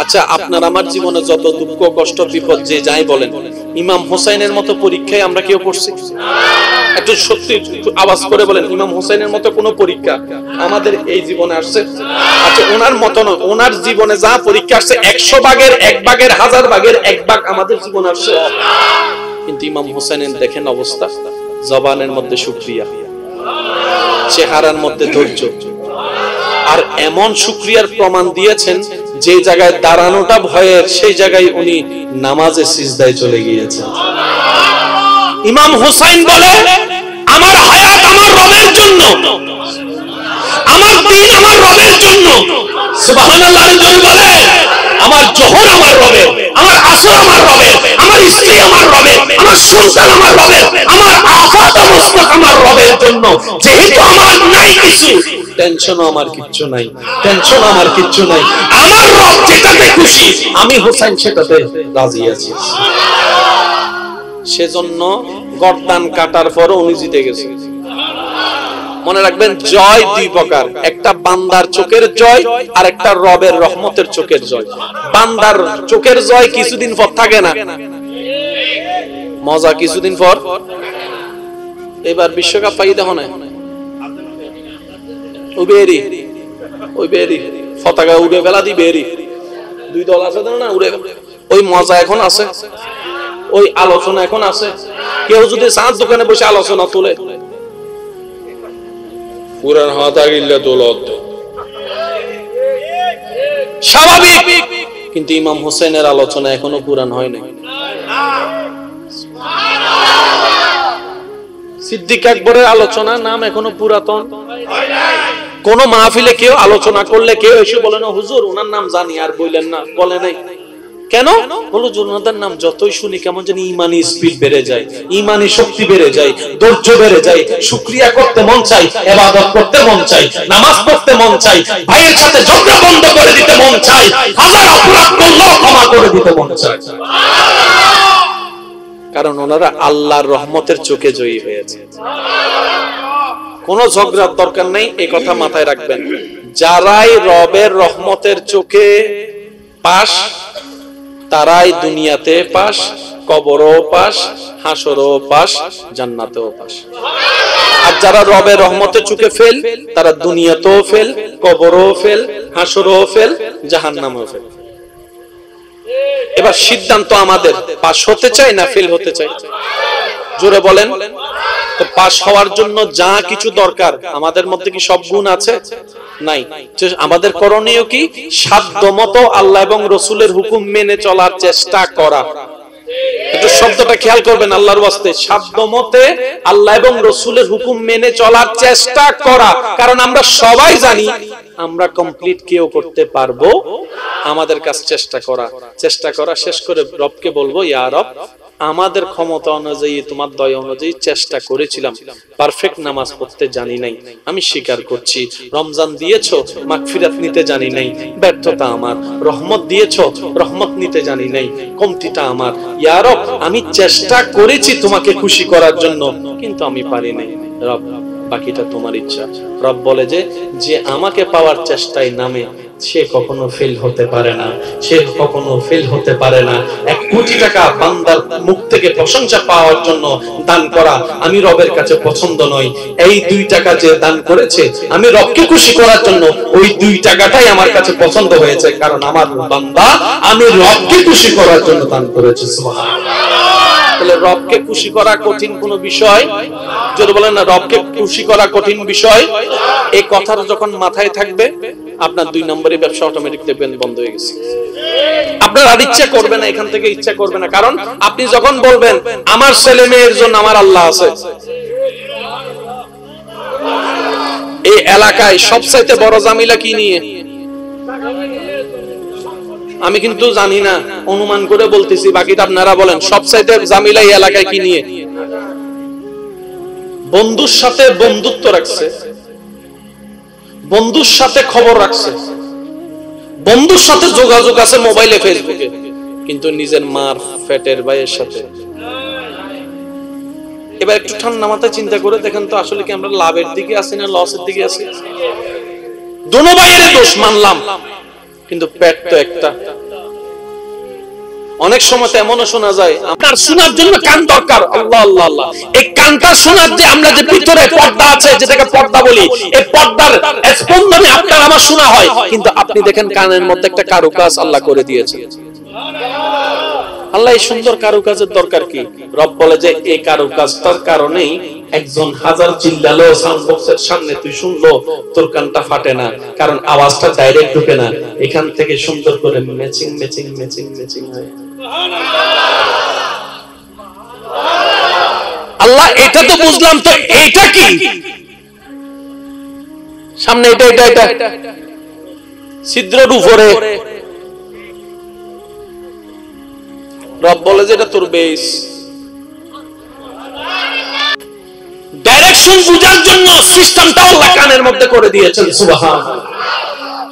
আচ্ছা, আপনার আমার জীবনে যত দুঃখ কষ্ট বিপদ যে যাই বলেন, ইমাম হোসেনের মতো পরীক্ষায় আমরা কেউ পড়ছি? একটু সত্যি আওয়াজ করে বলেন, ইমাম হোসেনের মতো কোন পরীক্ষা আমাদের এই জীবনে আসছে? আচ্ছা, ওনার মতো নয়, ওনার জীবনে যা পরীক্ষা আসছে 100 ভাগের 1 ভাগের 1000 ভাগের 1 ভাগ আমাদের জীবনে আসছে। কিন্তু ইমাম হোসেনের দেখেন অবস্থা, জবানের মধ্যে শুকরিয়া, চেহারার মধ্যে ধৈর্য, আর এমন শুকরিয়ার প্রমাণ দিয়েছেন যে জায়গায় দাঁড়ানোটা ভয়ের সেই জায়গায় উনি নামাজে সিজদায় চলে গিয়েছেন। ইমাম হুসাইন বলে, আমার হায়াত আমার রবের জন্য, আমার দিন আমার রবের জন্য। সুবহানাল্লাহ বলে, আমার জোহর আমার রবের, আমার আসর আমার রবের, আমার স্ত্রী আমার রবের, আমার সন্তান আমার রবের, আমার আফাত মুস্তাক আমার রবের জন্য। যেহেতু আমার নাই কিছু, টেনশনও আমার কিচ্ছু নাই, টেনশন আমার কিচ্ছু নাই। আমার রব যেটাতে খুশি, আমি হুসাইন সেটাতে রাজি আছি। সেজন্য গর্দান কাটার পর উনি জিতে গেছে। মনে রাখবেন, জয় দুই প্রকার, একটা বান্দার চোখের জয় আর একটা রবের রহমতের চোখের জয়। বান্দার চোখের জয় কিছুদিন পর থাকে না, মজা কিছুদিন পর। এবার বিশ্বকাপ পাই দেখো না, ওই বেরি পতাকা উড়ে বেলা দি বেরি, 2 দল আছে না, উড়ে ওই মজা এখন আছে, ওই আলোচনা এখন আছে। কেউ যদি চাঁদ দোকানে বসে আলোচনা তোলে, পুরান হাত আগিল্লা দৌলত স্বাভাবিক, কিন্তু ইমাম হোসেনের আলোচনা এখনো পুরান হয় নাই। সিদ্দিক আকবরের আলোচনা নাম এখনো পুরাতন। কোন মাহফিলে কেউ আলোচনা করলে কেউ এসে বলে না, হুজুর ওনার নাম জানি, আর বললেন না, বলে নাই কেন? বলো, ওনাদের নাম যতই শুনি কেমন জানি ইমানি স্পিড বেড়ে যায়, ইমানি শক্তি বেড়ে যায়, ধৈর্য বেড়ে যায়, শুকরিয়া করতে মন চাই, ইবাদত করতে মন চাই, নামাজ পড়তে মন চাই, ভাইয়ের সাথে ঝগড়া বন্ধ করে দিতে মন চাই, হাজার অপরাধ করলেও ক্ষমা করে দিতে মন চাই। কারণ ওনারা আল্লাহর রহমতের চোখে জয়ী হয়েছে। কোন ঝগড়ার দরকার নেই, এই কথা মাথায় রাখবেন। যারাই রবের রহমতের চোখে পাস, তারাই দুনিয়াতে পাস, কবরও পাস, হাসরও পাস, জান্নাতেও পাস। আর যারা রবের রহমতের চোখে ফেল, তারা দুনিয়াতেও ফেল, কবরও ফেল, হাসরও ফেল, জাহান্নামেও ফেল। এবার সিদ্ধান্ত আমাদের, পাস হতে চাই না ফেল হতে চাই? জোরে বলেন। তো পাস হওয়ার জন্য যা কিছু দরকার, আমাদের মধ্যে কি সব গুণ আছে? নাই। আমাদের করণীয় কি? সাধ্যমতো আল্লাহ এবং রসুলের হুকুম মেনে চলার চেষ্টা করা। একটু শব্দটা খেয়াল করবেন আল্লাহর ওয়াস্তে, সাধ্যমতে আল্লাহ এবং রসুলের হুকুম মেনে চলার চেষ্টা করা। কারণ আমরা সবাই জানি আমরা কমপ্লিট কেউ করতে পারবো, আমাদের কাছে চেষ্টা করা শেষ করে রবকে বলবো, ইয়া রব, আমাদের ক্ষমতা অনুযায়ী, তোমার দয়া অনুযায়ী চেষ্টা করেছিলাম, পারফেক্ট নামাজ পড়তে জানি নাই, আমি স্বীকার করছি। রমজান দিয়েছো, মাগফিরাত নিতে জানি নাই, ব্যর্থতা আমার। রহমত দিয়েছো, রহমত নিতে জানি নাই, কমতিটা আমার। ইয়া রব, আমি চেষ্টা করেছি তোমাকে খুশি করার জন্য, কিন্তু আমি পারি নাই। রব, বাকিটা তোমার ইচ্ছা। রব বলে যে আমাকে পাওয়ার চেষ্টায় নামে, সে কখনো ফেল হতে পারে না, সে কখনো ফেল হতে পারে না। 1 কোটি টাকা বান্দার মুখ থেকে প্রশংসা পাওয়ার জন্য দান করা আমি রবের কাছে পছন্দ নয়। এই 2 টাকা যে দান করেছে আমি রবকে খুশি করার জন্য, ওই 2 টাকাটাই আমার কাছে পছন্দ হয়েছে, কারণ আমার বান্দা আমি রবকে খুশি করার জন্য দান করেছে। সুবহানাল্লাহ। তাহলে রবকে খুশি করা কঠিন কোন বিষয়? যদি বলেন না, রবকে খুশি করা কঠিন বিষয়, এই কথাটা যখন মাথায় থাকবে, আপনার 2 নম্বরের ব্যবসা অটোমেটিক দেখবেন বন্ধ হয়ে গেছে। আপনার আর ইচ্ছা করবে না, এখান থেকে ইচ্ছা করবে না। কারণ আপনি যখন বলবেন আমার ছেলে মেয়ের জন্য আমার আল্লাহ আছে, এই এলাকায় সবচাইতে বড় জামিলা কি নিয়ে? আমি কিন্তু জানি না, অনুমান করে বলতেছি, বাকিটা আপনারা বলেন। সবচাইতে জামিলা এই এলাকায় কি নিয়ে? বন্ধুর সাথে বন্ধুত্ব রাখছে, বন্ধুর সাথে খবর রাখছে, বন্ধুর সাথে যোগাযোগ আছে মোবাইলে, ফেসবুকে, কিন্তু নিজের মার ফেটের ভাইয়ের সাথে। এবার একটু ঠান্ডা মাথায় চিন্তা করে দেখেন তো, আসলে কি আমরা লাভের দিকে আছি না লসের দিকে আছি? দোনো ভাইয়ের দোষ মানলাম, কিন্তু পেট তো একটা। অনেক সময় তো এমনও শোনা যায় আপনার শোনার জন্য কান দরকার, আল্লাহ আল্লাহ আল্লাহ, এই কানটা শোনার যে আমরা যে ভিতরে পর্দা আছে যেটাকে পর্দা বলি, এই পর্দার স্পন্দনে আপনার আমার শোনা হয়, কিন্তু আপনি দেখেন কানের মধ্যে একটা কারুকাজ আল্লাহ করে দিয়েছে। আল্লাহ এই সুন্দর কারুকাজের দরকার কি? রব বলে যে এই কারুকাজটার কারণেই একজন হাজার চিল্লালো সাউন্ড বক্সের সামনে তুই শুনলো তোর কানটা ফাটে না, কারণ আওয়াজটা ডাইরেক্ট ঢুকে না, এখান থেকে সুন্দর করে ম্যাচিং ম্যাচিং ম্যাচিং ম্যাচিং হয়। আল্লাহ এটা তো বুঝলাম, তো এইটা কি সামনে এটা এটা এটা ছিদ্রের উপরে রব বলে যে এটা তোর বেস। ডাইরেকশন বুঝার জন্য সিস্টেমটা আল্লাহ কানের মধ্যে করে দিয়েছেন, সুবহানাল্লাহ।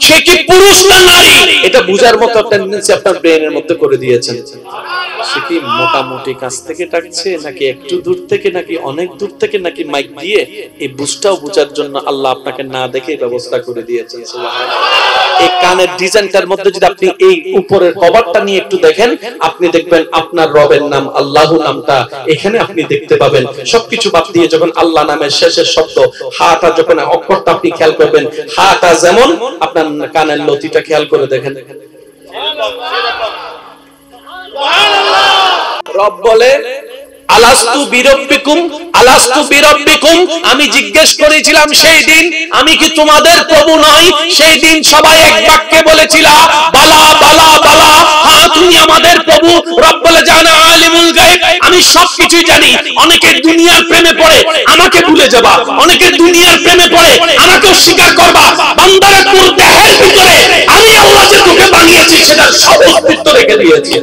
সে কি পুরুষ না নারী এটা বুঝার মতো টেন্ডেন্সি আপনার ব্রেনের মধ্যে করে দিয়েছেন। সে কি মোটামুটি কাছ থেকে ডাকছে নাকি একটু দূর থেকে নাকি অনেক দূর থেকে নাকি মাইক দিয়ে, এই বুঝটাও বুঝার জন্য আল্লাহ আপনাকে না দেখে ব্যবস্থা করে দিয়েছেন, সুবহানাল্লাহ। এই কানের ডিজাইনটার মধ্যে যদি আপনি এই উপরের কভারটা নিয়ে একটু দেখেন, আপনি দেখবেন আপনার রবের নাম আল্লাহ নামটা এখানে আপনি দেখতে পাবেন। সবকিছু বাদ দিয়ে যখন আল্লাহ নামের শেষের শব্দ হাটা, যখন অক্ষরটা আপনি খেয়াল করবেন, হাটা যেমন আপনার কানের লতিটা খেয়াল করে দেখেন। রব বলে আলাস্তু বিরব্বিকুম, আলাস্তু বিরব্বিকুম, আমি জিজ্ঞেস করেছিলাম সেই দিন আমি কি তোমাদের প্রভু নই? সেই দিন সবাই এক বাক্যে বলেছিল বালা বালা বালা, হ্যাঁ তুমি আমাদের প্রভু। রব বলে জানা আলিমুল গায়ব, আমি সবকিছুই জানি। অনেকে দুনিয়ার প্রেমে পড়ে আমাকে ভুলে যাবা, অনেকে দুনিয়ার প্রেমে পড়ে আমাকে অস্বীকার করবা। বান্দারে তোর দেহের ভিতরে আমি আল্লাহ যে তোকে বানিয়েছি সেটা সব অস্তিত্ব রেখে দিয়েছি।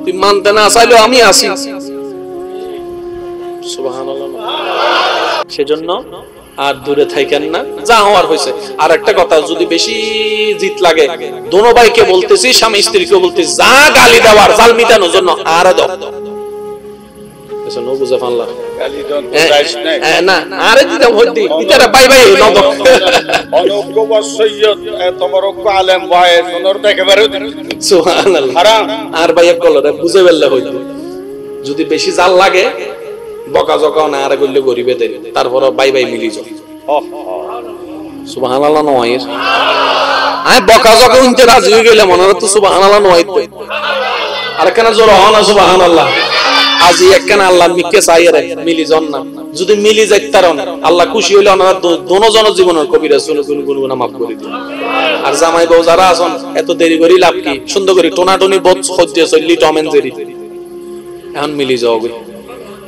তুই মানতে না চাইলেও আমি আছি, সুবহানাল্লাহ। সেজন্য আর দূরে থাকেন না, যা হওয়ার হয়েছে। আর একটা কথা, যদি বেশি জিত লাগে দোনো ভাইকে বলতেছি, স্বামী স্ত্রীকে বলতেছি, যা গালি দেওয়ার জাল মিটানোর জন্য আর দাও বুঝে ফানলা না আরে দিতাম হইতি ইতারা বাই বাই নব অনগ্য বসইয়ত তোমার অগ্য আলেম ভাই সোনর দেখে বারে সুবহানাল্লাহ। হারাম আর ভাই এক কলরে বুঝে বেললে হইতো। যদি বেশি জাল লাগে বকা জকাও না আর গল্লে গরিবে দেন, তারপর বাই বাই মিলি যাও। সুবহানাল্লাহ নয় আই বকা জকা উনতে রাজি হয়ে গেলে মনে হতো সুবহানাল্লাহ নয়। আর কেন জোর হও না সুবহানাল্লাহ। আজি একখান আল্লাহ মিকে চাইরে মিলি জন না, যদি মিলি যাইতারন আল্লাহ খুশি হইলে ওনারা দোনো জন জীবনের কবিরা শুনে গুনগুনা মাফ করে দিন। আর জামাই বউ যারা আছেন এত দেরি করি লাভ কি? সুন্দর করে টোনাটনি বোধ হচ্ছে চললি টম এন্ড জেরি, এখন মিলি যাও গই।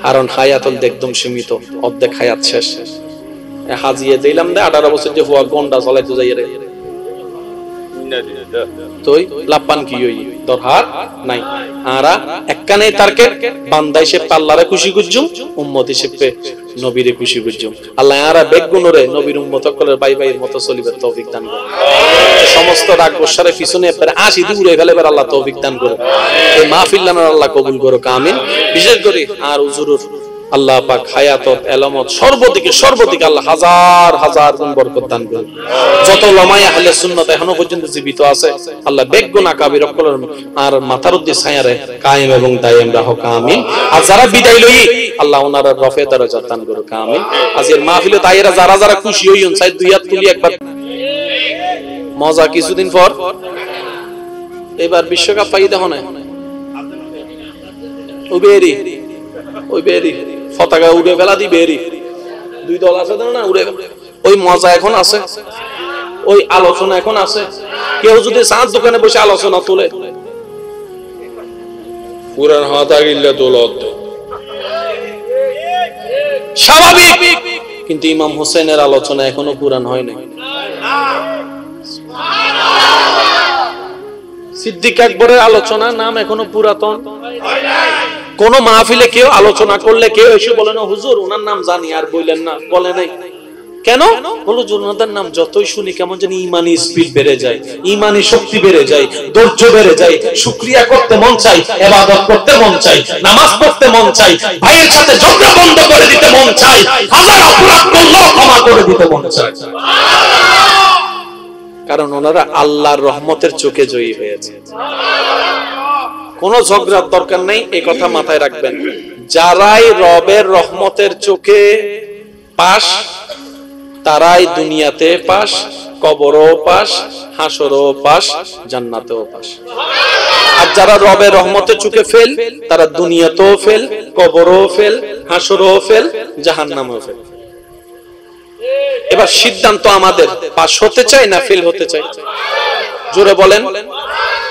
কারণ হায়াতুল একদম সীমিত, অর্ধেক হায়াত শেষ। হাজিয়ে দিলাম দে 18 বছর যে হুয়া গন্ডা চলাইতে যাই রে তুই লাপান কি হই দরকার নাই। আরা একখানে তারকে বান্দাই সে আল্লাহরে খুশি করজুম, উম্মত হিসেবে নবীরে খুশি করজুম। আল্লাহ আরা বেগুনরে নবীর উম্মত সকলের ভাই ভাইয়ের মতো চলিবার তৌফিক দান করুন। সমস্ত রাগ গোসারে পিছনে একবার আসি দূরে ফেলেবার আল্লাহ তৌফিক দান করুন। এই মাহফিল আল্লাহ কবুল করুক, আমিন। বিশেষ করে আর হুজুর আল্লাহ পাক হায়াতত এলামত সর্বদিকে আল্লাহ হাজার হাজার গুণ বরকত দান করুন। যত উলামায়ে আহলে সুন্নাত এখনো পর্যন্ত জীবিত আছে আল্লাহ বেগুন আকাবির সকলের আর মাথার উদ্দে ছায়ারে কায়েম এবং দায়েম রাখুক, আমিন। আর যারা বিদায় লই আল্লাহ ওনারা রফে দরজা দান করুক, আমিন। আজকের মাহফিলে তাইরা যারা যারা খুশি হইন চাই দুই হাত তুলি একবার মজা। কিছুদিন পর এবার বিশ্বকাপ পাই দেখো না ওই বেরি পতাকা উড়ে ফেলা দি বেরি দুই দল আছে না উড়ে, ওই মজা এখন আছে, ওই আলোচনা এখন আছে। কেউ যদি চাঁদ দোকানে বসে আলোচনা তোলে পুরান হাতা গিল্লা তোলত স্বাভাবিক, কিন্তু ইমাম হোসেনের আলোচনা এখনো পুরান হয় নাই। সিদ্দিক আকবরের আলোচনা নাম এখনো পুরাতন। কোন মাহফিলে কেউ আলোচনা করলে কেউ এসে বলে না হুজুর ওনার নাম জানি, আর বললেন না, বলে নাই কেন? বলো ওনাদের নাম যতই শুনি কেমন জানি ইমানি স্পিড বেড়ে যায়, ইমানি শক্তি বেড়ে যায়, ধৈর্য বেড়ে যায়, শুকরিয়া করতে মন চাই, ইবাদত করতে মন চাই, নামাজ পড়তে মন চাই, ভাইয়ের সাথে ঝগড়া বন্ধ করে দিতে মন চাই, হাজার অপরাধ করলেও ক্ষমা করে দিতে মন চাই। কারণ ওনারা আল্লাহর রহমতের চোখে জয়ী হয়েছে। কোনো ঝগড়ার দরকার নেই, এই কথা মাথায় রাখবেন। যারাই রবের রহমতের চোখে পাস, তারাই দুনিয়াতে পাস, কবরও পাস, হাসরও পাস, জান্নাতেও পাস। আর যারা রবের রহমতের চোখে ফেল, তারা দুনিয়াতেও ফেল, কবরও ফেল, হাসরও ফেল, জাহান্নামেও ফেল। এবার সিদ্ধান্ত আমাদের, পাস হতে চাই না ফেল হতে চাই? জোরে বলেন।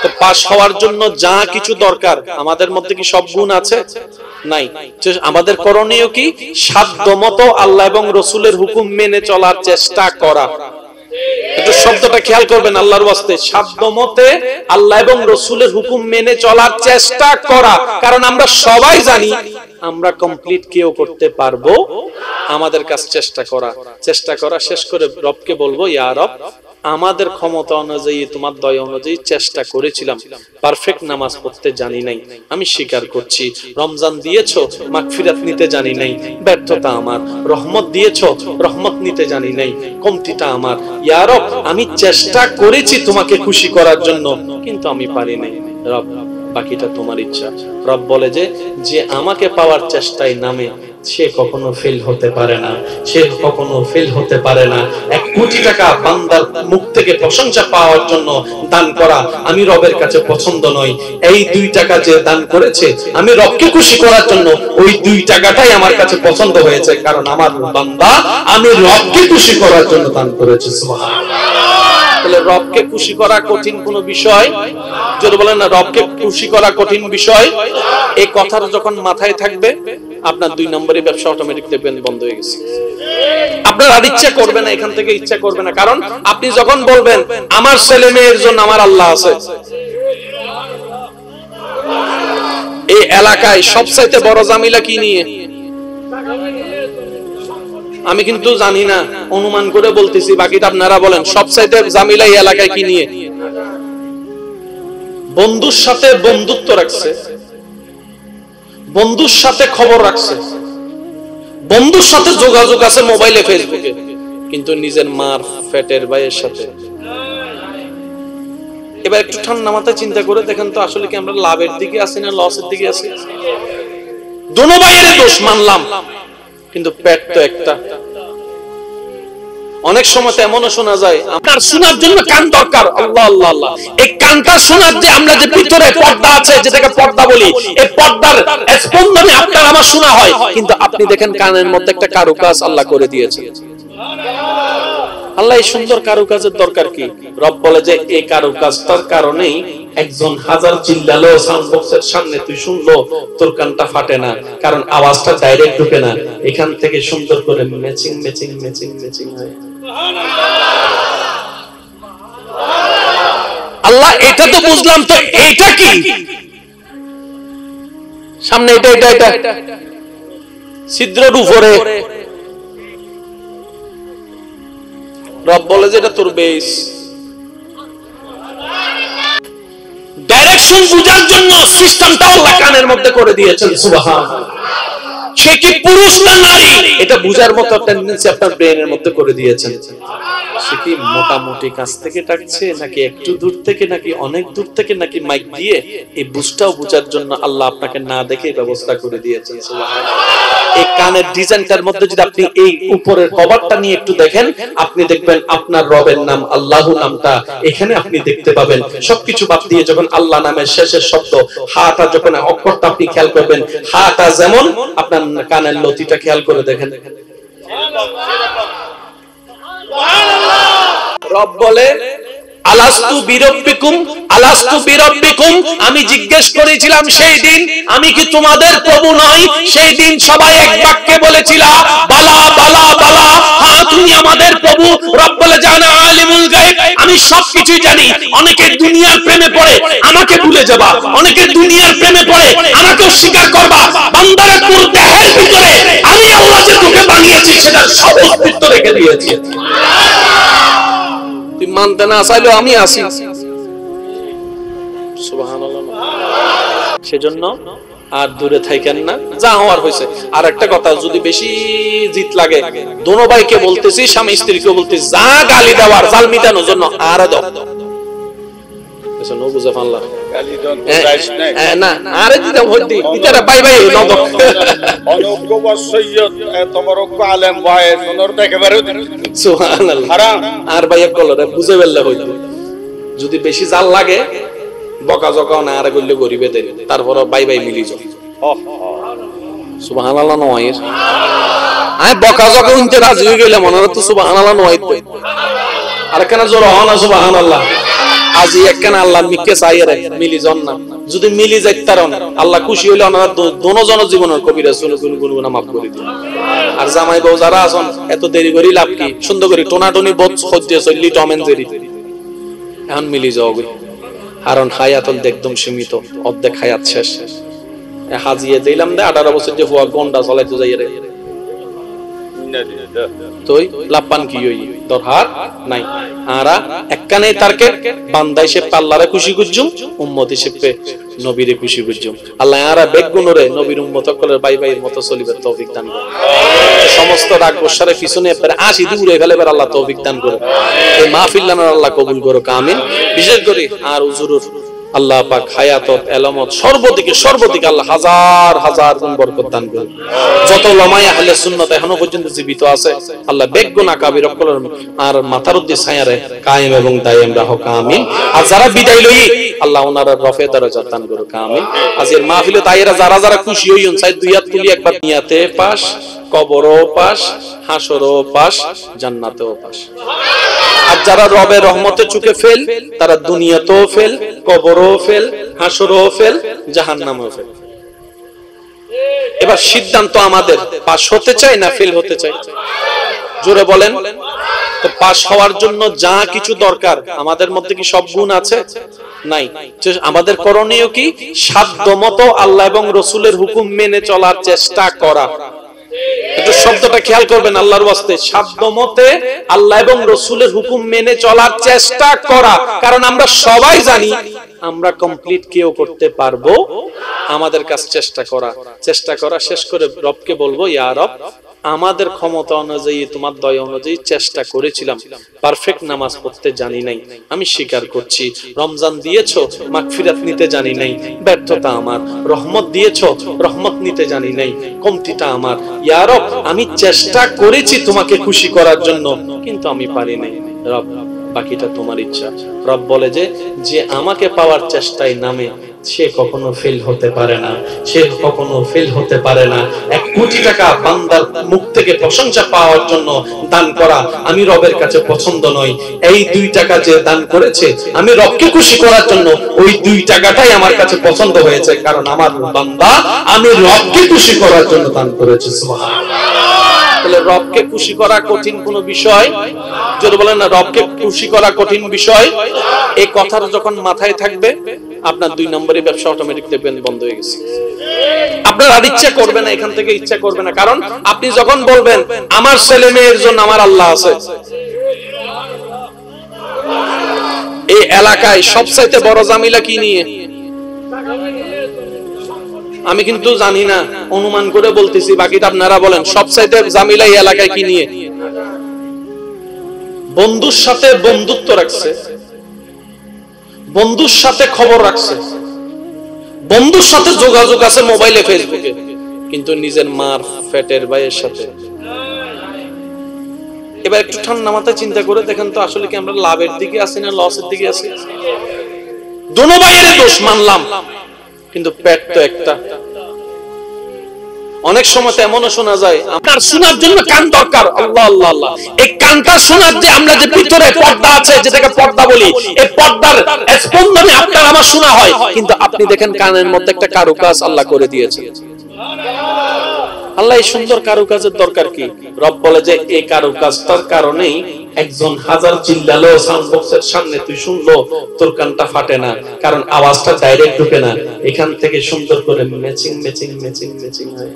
তো পাস হওয়ার জন্য যা কিছু দরকার, আমাদের মধ্যে কি সব গুণ আছে? নাই। আমাদের করণীয় কি? সাধ্যমতো আল্লাহ এবং রসুলের হুকুম মেনে চলার চেষ্টা করা। একটু শব্দটা খেয়াল করবেন আল্লাহর ওয়াস্তে, সাধ্যমতে আল্লাহ এবং রসুলের হুকুম মেনে চলার চেষ্টা করা। কারণ আমরা সবাই জানি আমরা কমপ্লিট কেউ করতে পারবো, আমাদের কাছে চেষ্টা করা শেষ করে রবকে বলবো, ইয়া রব, আমাদের ক্ষমতা অনুযায়ী, তোমার দয়া অনুযায়ী চেষ্টা করেছিলাম, পারফেক্ট নামাজ পড়তে জানি নাই, আমি স্বীকার করছি। রমজান দিয়েছো, মাগফিরাত নিতে জানি নাই, ব্যর্থতা আমার। রহমত দিয়েছো, রহমত নিতে জানি নাই, কমতিটা আমার। ইয়া রব, আমি চেষ্টা করেছি তোমাকে খুশি করার জন্য, কিন্তু আমি পারি নাই। রব, বাকিটা তোমার ইচ্ছা। রব বলে যে আমাকে পাওয়ার চেষ্টায় নামে, সে কখনো ফেল হতে পারে না, সে কখনো ফেল হতে পারে না। 1 কোটি টাকা বান্দার মুখ থেকে প্রশংসা পাওয়ার জন্য দান করা আমি রবের কাছে পছন্দ নয়। এই 2 টাকা যে দান করেছে, আমি রবকে খুশি করার জন্য ওই 2 টাকাটাই আমার কাছে পছন্দ হয়েছে, কারণ আমার বান্দা আমি রবকে খুশি করার জন্য দান করেছে। সুবহানাল্লাহ। তাহলে রবকে খুশি করা কঠিন কোনো বিষয়? যদি বলেন না, রবকে খুশি করা কঠিন বিষয়, এই কথাটা যখন মাথায় থাকবে, আপনার 2 নম্বরের ব্যবসা অটোমেটিক দেখবেন বন্ধ হয়ে গেছে। আপনার আর ইচ্ছা করবে না, এখান থেকে ইচ্ছা করবে না। কারণ আপনি যখন বলবেন আমার ছেলে মেয়ের জন্য আমার আল্লাহ আছে, এই এলাকায় সবচাইতে বড় জামিলা কি নিয়ে? আমি কিন্তু জানি না, অনুমান করে বলতেছি, বাকিটা আপনারা বলেন। সবচাইতে জামিলা এই এলাকায় কি নিয়ে? বন্ধুর সাথে বন্ধুত্ব রাখছে, বন্ধুর সাথে খবর রাখছে, বন্ধুর সাথে যোগাযোগ আছে মোবাইলে, ফেসবুকে, কিন্তু নিজের মার পেটের ভাইয়ের সাথে। এবার একটু ঠান্ডা মাথায় চিন্তা করে দেখেন তো, আসলে কি আমরা লাভের দিকে আছি না লসের দিকে আছি? দোনো ভাইয়ের দোষ মানলাম, কিন্তু পেট তো একটা। অনেক সময় এমনও শোনা যায়, আপনার শোনার জন্য কান দরকার, আল্লাহ আল্লাহ আল্লাহ, এই কানটা শোনার যে আমরা যে ভিতরে পর্দা আছে, যেটাকে পর্দা বলি, এই পর্দার স্পন্দনে আপনার আমার শোনা হয়, কিন্তু আপনি দেখেন কানের মধ্যে একটা কারুকাজ আল্লাহ করে দিয়েছে। আল্লাহ এই সুন্দর কারুকাজের দরকার কি? রব বলে যে এই কারুকাজটার কারণেই একজন 1000 চিল্লালো সাউন্ড বক্সের সামনে, তুই শুনলো, তোর কানটা ফাটে না, কারণ আওয়াজটা ডাইরেক্ট ঢুকে না, এখান থেকে সুন্দর করে ম্যাচিং ম্যাচিং ম্যাচিং ম্যাচিং হয়। আল্লাহ এটা তো বুঝলাম, তো এইটা কি? সামনে এটা এটা এটা ছিদ্রের উপরে রব বলে যে এটা তোর বেস। ডাইরেকশন বুঝার জন্য সিস্টেমটা আল্লাহ কানের মধ্যে করে দিয়েছেন। সুবহানাল্লাহ। সে কি পুরুষ না নারী এটা বুঝার মতো টেন্ডেন্সি আপনার ব্রেনের মধ্যে করে দিয়েছেন। সে কি মোটামুটি কাছ থেকে ডাকছে, নাকি একটু দূর থেকে, নাকি অনেক দূর থেকে, নাকি মাইক দিয়ে, এই বুঝটাও বুঝার জন্য আল্লাহ আপনাকে না দেখে ব্যবস্থা করে দিয়েছেন। সুবহানাল্লাহ। এই কানের ডিজাইনটার মধ্যে যদি আপনি এই উপরের কভারটা নিয়ে একটু দেখেন, আপনি দেখবেন আপনার রবের নাম আল্লাহু নামটা এখানে আপনি দেখতে পাবেন। সবকিছু বাদ দিয়ে যখন আল্লাহ নামের শেষের শব্দ হাটা, যখন অক্ষরটা আপনি খেয়াল করবেন, হাটা যেমন, আপনার কানের লতিটা খেয়াল করে দেখেন। রব বলে আলাস্তু বিরব্বিকুম, আলাস্তু বিরব্বিকুম, আমি জিজ্ঞেস করেছিলাম সেই দিন, আমি কি তোমাদের প্রভু নই? সেই দিন সবাই এক বাক্যে বলেছিল বালা বালা বালা, হ্যাঁ তুমি আমাদের প্রভু। রব বলে জানা আলিমুল গায়ব, আমি সবকিছুই জানি। অনেকে দুনিয়ার প্রেমে পড়ে আমাকে ভুলে যাবা, অনেকে দুনিয়ার প্রেমে পড়ে আমাকে অস্বীকার করবা। বান্দারে তোর দেহের ভিতরে আমি আল্লাহ যে তোকে বানিয়েছি সেটা সব অস্তিত্ব রেখে দিয়েছি। তুই মানতে না চাইলেও আমি আছি। সুবহানাল্লাহ। সেজন্য আর দূরে থাকেন না, যা হওয়ার হয়েছে। আর একটা কথা, যদি বেশি জিত লাগে, দোনো ভাইকে বলতেছি, স্বামী স্ত্রীকে বলতেছি, যা গালি দেওয়ার জাল মিটানোর জন্য আর দাও না, আরে দিতাম হইতি ইতারা বাই বাই নদ অনগ্য বসইয়ত তোমার অগ্য আলেম ভাই সোনর একেবারে সুবহানাল্লাহ। আর ভাই এক কলরে বুঝে ফেললে হইতো, যদি বেশি জাল লাগে বকা জকাও না, আর কইলে গরিবে দেন, তারপর বাই বাই মিলি যাও। সুবহানাল্লাহ নয়, আমি বকা জকা উনতে রাজি হয়ে গেলাম, মনে হতো সুবহানাল্লাহ নয়। আর কেন জোর হও না সুবহানাল্লাহ, আজি একখানা আল্লাহ মিকে চাইরে মিলি জন না, যদি মিলি যাইতারন আল্লাহ খুশি হইলে ওনারা দোনো জন জীবনের কবিরা শুনে গুনগুনা মাফ করে দিন। আর জামাই বউ যারা আছেন এত দেরি করি লাভ কি, সুন্দর করে টোনাটনি বোধ সহ্য চললি টম এন্ড জেরি, এখন মিলি যাও গই। কারণ হায়াতুল একদম সীমিত, অর্ধেক হায়াত শেষ। হাজিয়ে দিলাম দে 18 বছর যে হুয়া গন্ডা চলাইতে যাইরে তুই লাপান কি হই দরকার নাই। আরা একখানে তারকে বান্দা হিসেবে আল্লাহরে খুশি করজুম, উম্মত হিসেবে নবীরে খুশি করজুম। আল্লাহ আরা বেগুনরে নবীর উম্মত সকলের ভাই ভাইয়ের মতো চলিবার তৌফিক দান করে। সমস্ত রাগ গোসারে পিছনে পরে আসি দূরে ফেলেবার আল্লাহ তৌফিক দান করে। এই মাহফিল লানার আল্লাহ কবুল করুক, আমিন। বিশেষ করে আর হুজুরুর আল্লাহ পাক হায়াতত এলামত সর্বদিকে আল্লাহ হাজার হাজার গুণ বরকত দান করুন। যত উলামায়ে আহলে সুন্নাত এখনো পর্যন্ত জীবিত আছে, আল্লাহ বেগুনা কাবির অকলর আর মাথার উদ্দে ছায়ারে কায়েম এবং দায়েম রাখুক, আমিন। আর যারা বিদায় লই আল্লাহ ওনার রফে দরজা দান করুক, আমিন। আজকের মাহফিলে তাইরা যারা খুশি হইন, চাই দুই হাত তুলি একবার নিয়াতে পাস, কবরও পাস, হাসরও পাস, জান্নাতেও পাস। আর যারা রবের রহমতে চুকে ফেল, তারা দুনিয়াতেও ফেল, কবরও ফেল, হাসরও ফেল, জাহান্নামেও ফেল। এবার সিদ্ধান্ত আমাদের, পাস হতে চাই না ফেল হতে চাই? জোরে বলেন। তো পাস হওয়ার জন্য যা কিছু দরকার আমাদের মধ্যে কি সব গুণ আছে? নাই। আমাদের করণীয় কি? সাধ্যমতো আল্লাহ এবং রাসূলের হুকুম মেনে চলার চেষ্টা করা। একটু শব্দটা খেয়াল করবেন আল্লাহর ওয়াস্তে, সাধ্যমতে আল্লাহ এবং রাসূলের হুকুম মেনে চলার চেষ্টা করা। কারণ আমরা সবাই জানি আমরা কমপ্লিট কেউ করতে পারবো, আমাদের কাছে চেষ্টা করা শেষ করে রবকে বলবো, ইয়া রব আমাদের ক্ষমতা অনুযায়ী, তোমার দয়া অনুযায়ী চেষ্টা করেছিলাম, পারফেক্ট নামাজ পড়তে জানি নাই, আমি স্বীকার করছি। রমজান দিয়েছো, মাগফিরাত নিতে জানি নাই, ব্যর্থতা আমার। রহমত দিয়েছো, রহমত নিতে জানি নাই, কমতিটা আমার। ইয়া রব আমি চেষ্টা করেছি তোমাকে খুশি করার জন্য, কিন্তু আমি পারি নাই। রব বাকিটা তোমার ইচ্ছা। রব বলে যে আমাকে পাওয়ার চেষ্টায় নামে সে কখনো ফেল হতে পারে না, সে কখনো ফেল হতে পারে না। 1 কোটি টাকা বান্দার মুখ থেকে প্রশংসা পাওয়ার জন্য দান করা আমি রবের কাছে পছন্দ নই। এই 2 টাকা যে দান করেছে আমি রবকে খুশি করার জন্য, ওই 2 টাকাটাই আমার কাছে পছন্দ হয়েছে, কারণ আমার বান্দা আমি রবকে খুশি করার জন্য দান করেছে। সুবহানাল্লাহ। তাহলে রবকে খুশি করা কঠিন কোনো বিষয়? যদি বলেন না রবকে খুশি করা কঠিন বিষয়, এই কথাটা যখন মাথায় থাকবে আপনার 2 নম্বরের ব্যবসা অটোমেটিক দেখবেন বন্ধ হয়ে গেছে। আপনার আর ইচ্ছা করবে না, এখান থেকে ইচ্ছা করবে না। কারণ আপনি যখন বলবেন আমার ছেলে মেয়ের জন্য আমার আল্লাহ আছে, এই এলাকায় সবচাইতে বড় জামিলা কি নিয়ে? আমি কিন্তু জানি না, অনুমান করে বলতেছি, বাকিটা আপনারা বলেন। সবচাইতে জামিলা এই এলাকায় কি নিয়ে? বন্ধুর সাথে বন্ধুত্ব রাখছে, বন্ধুর সাথে খবর রাখছে, বন্ধুর সাথে যোগাযোগ আছে মোবাইলে, ফেসবুকে, কিন্তু নিজের মার পেটের ভাইয়ের সাথে। এবার একটু ঠান্ডা মাথায় চিন্তা করে দেখেন তো, আসলে কি আমরা লাভের দিকে আছি না লসের দিকে আছি? দোনো ভাইয়ের দোষ মানলাম, কিন্তু পেট তো একটা। অনেক সময় এমনও শোনা যায়, আপনার শোনার জন্য কান দরকার। আল্লাহ আল্লাহ আল্লাহ, এই কানটা শোনার যে আমরা যে ভিতরে পর্দা আছে, যেটাকে পর্দা বলি, এই পর্দার স্পন্দনে আপনার আমার শোনা হয়। কিন্তু আপনি দেখেন কানের মধ্যে একটা কারুকাজ আল্লাহ করে দিয়েছে। আল্লাহ এই সুন্দর কারুকাজের দরকার কি? রব বলে যে এই কারুকাজটার কারণেই একজন হাজার চিল্লালো সাউন্ড বক্সের সামনে, তুই শুনলো তোর কানটা ফাটে না, কারণ আওয়াজটা ডাইরেক্ট ঢুকে না, এখান থেকে সুন্দর করে ম্যাচিং ম্যাচিং ম্যাচিং ম্যাচিং হয়।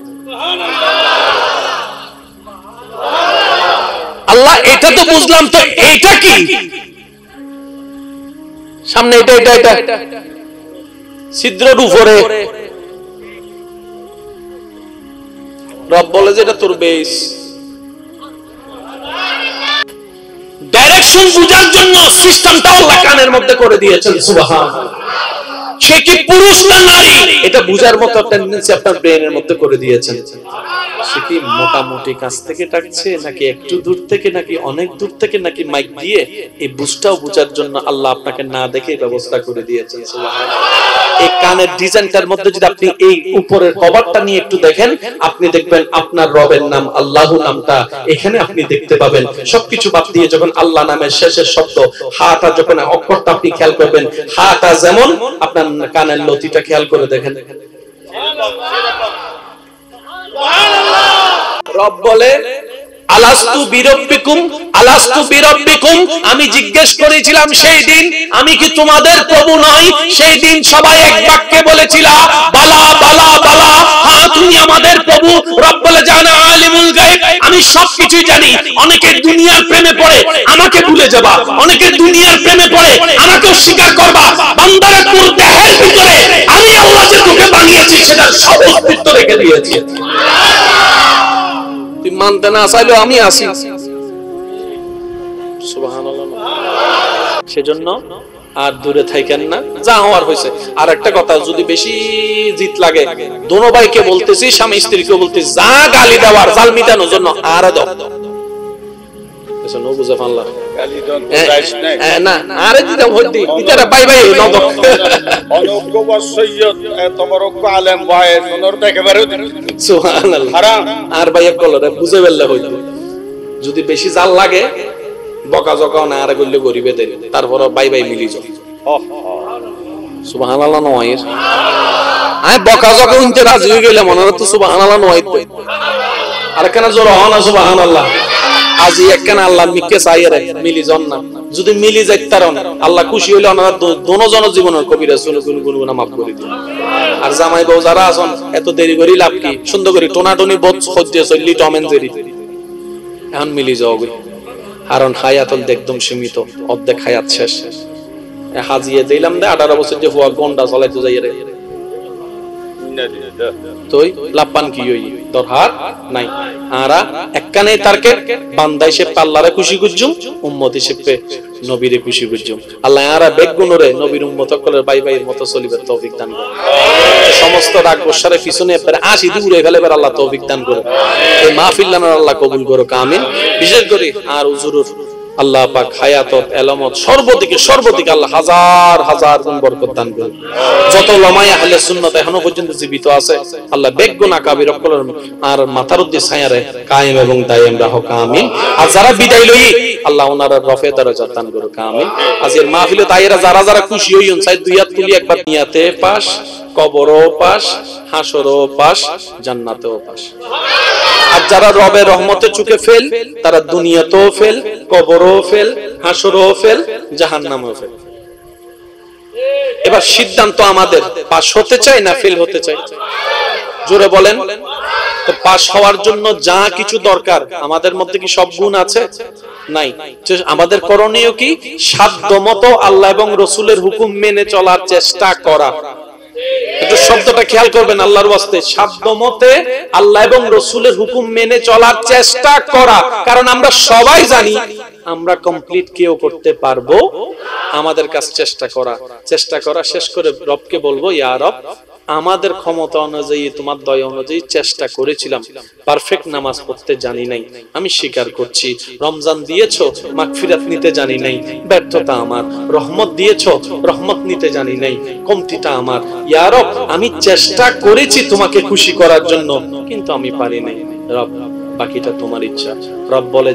আল্লাহ এটা তো বুঝলাম, তো এইটা কি? সামনে এটা ছিদ্রের উপরে রব বলে যে এটা তোর বেস। ডাইরেকশন বোঝার জন্য সিস্টেমটা আল্লাহ কানের মধ্যে করে দিয়েছেন। সুবহানাল্লাহ। সে কি পুরুষ না নারী এটা বুঝার মতো টেন্ডেন্সি আপনার ব্রেনের মধ্যে করে দিয়েছেন। সে কি মোটামুটি কাছ থেকে ডাকছে নাকি একটু দূর থেকে নাকি অনেক দূর থেকে নাকি মাইক দিয়ে, এই বুঝটাও বুঝার জন্য আল্লাহ আপনাকে না দেখে ব্যবস্থা করে দিয়েছেন। সুবহানাল্লাহ। এই কানের ডিজাইনটার মধ্যে যদি আপনি এই উপরের কভারটা নিয়ে একটু দেখেন, আপনি দেখবেন আপনার রবের নাম আল্লাহু নামটা এখানে আপনি দেখতে পাবেন। সবকিছু বাদ দিয়ে যখন আল্লাহ নামের শেষের শব্দ হাটা, যখন অক্ষরটা আপনি খেয়াল করবেন, হাটা যেমন আপনার কানের লতিটা খেয়াল করে দেখেন। রব বলে আলাস্তু বিরব্বিকুম, আলাস্তু বিরব্বিকুম, আমি জিজ্ঞেস করেছিলাম সেই দিন আমি কি তোমাদের প্রভু নই? সেই দিন সবাই এক বাক্যে বলেছিল বালা বালা বালা, হ্যাঁ তুমি আমাদের প্রভু। রব বলে জানা আলিমুল গায়ব, আমি সবকিছুই জানি। অনেকে দুনিয়ার প্রেমে পড়ে আমাকে ভুলে যাবা, অনেকে দুনিয়ার প্রেমে পড়ে আমাকে অস্বীকার করবা। বান্দারে তোর দেহের ভিতরে আমি আল্লাহ যে তোকে বানিয়েছি সেটা সব অস্তিত্ব রেখে দিয়েছি। তুই মানতে না চাইলেও আমি আছি। সুবহানাল্লাহ। সেজন্য আর দূরে থাকেন না, যা হওয়ার হয়েছে। আর একটা কথা, যদি বেশি জিত লাগে দোনো ভাইকে বলতেছি, স্বামী স্ত্রীকে বলতেছি, যা গালি দেওয়ার জাল মিটানোর জন্য আর দাও। যদি বেশি জাল লাগে বকা জকাও না আর করলে গরিবে দেন, তারপর বাই বাই মিলি যাও। সুবহানাল্লাহ নয়, আমি বকা জকা উনতে রাজি হয়ে গেলাম, মনে হতো সুবহানাল্লাহ নয়। আর কেন জোর হও না সুবহানাল্লাহ। আজি একখানা আল্লাহ মিকে চাইরে মিলি জন না, যদি মিলি যাইতারন আল্লাহ খুশি হইলে ওনারা দোনো জন জীবনের কবিরা শুনে গুনগুনা মাফ করে দিন। আর জামাই বউ যারা আছেন এত দেরি করি লাভ কি? সুন্দর করে টোনাটনি বোধ সহ্য চললি টম এন্ড জেরি, এখন মিলি যাও। কারণ হায়াতুল একদম সীমিত, অর্ধেক হায়াত শেষ। হাজিয়ে দিলাম দে 18 বছর যে হুয়া গন্ডা চলাইতে যাই রে, তুই লাপান কি হই দরকার নাই। আরা একখানে টার্গেট বান্দা হিসেবে আল্লাহরে খুশি করজুম, উম্মত হিসেবে নবীরে খুশি করজুম। আল্লাহ আরা বেগুনরে নবীর উম্মত সকলের ভাই ভাইয়ের মতো চলিবার তৌফিক দান করে। সমস্ত রাগ গোসারে পিছনে এবারে 80 দিয়ে উড়ে ফেলেবার আল্লাহ তৌফিক দান করে। এই মাহফিল লানার আল্লাহ কবুল করুক, আমিন। বিশেষ করে আর হুজুরুর আল্লাহ পাক হায়াতত এলামত সর্বদিকে আল্লাহ হাজার হাজার গুণ বরকত দান করুন। যত উলামায়ে আহলে সুন্নাত এখনো পর্যন্ত জীবিত আছে আল্লাহ বেগুনা কাবির অকলের আর মাথার উদ্দে ছায়ারে কায়েম এবং দায়েম রাখুক, আমিন। আর যারা বিদায় লই আল্লাহ ওনার রফে দরজা দান করুক, আমিন। আজকের মাহফিলে তাইরা যারা খুশি হইন, চাই দুই হাত তুলি একবার নিয়াতে পাস, কবরও পাস, হাসরও পাস, জান্নাতেও পাস। আর যারা রবের রহমতে চুকে ফেল তারা দুনিয়াতেও ফেল, কবরও ফেল, হাসরও ফেল, জাহান্নামেও ফেল। এবার সিদ্ধান্ত আমাদের, পাস হতে চাই না ফেল হতে চাই? জোরে বলেন। তো পাস হওয়ার জন্য যা কিছু দরকার আমাদের মধ্যে কি সব গুণ আছে? নাই। আমাদের করণীয় কি? সাধ্যমতো আল্লাহ এবং রাসূলের হুকুম মেনে চলার চেষ্টা করা। একটু শব্দটা খেয়াল করবেন আল্লাহর ওয়াস্তে, সাধ্যমতে আল্লাহ এবং রাসূলের হুকুম মেনে চলার চেষ্টা করা। কারণ আমরা সবাই জানি আমরা কমপ্লিট কেউ করতে পারবো, আমাদের কাছে চেষ্টা করা শেষ করে রবকে বলবো, ইয়া রব আমাদের ক্ষমতা অনুযায়ী তোমার দয়া অনুযায়ী চেষ্টা করেছিলাম, পারফেক্ট নামাজ পড়তে জানি নাই, আমি স্বীকার করছি। রমজান দিয়েছো, মাগফিরাত নিতে জানি নাই, ব্যর্থতা আমার। রহমত দিয়েছো, রহমত নিতে জানি নাই, কমতিটা আমার। ইয়া রব আমি চেষ্টা করেছি তোমাকে খুশি করার জন্য, কিন্তু আমি পারি নাই। রব বাকিটা তোমার ইচ্ছা। রব বলে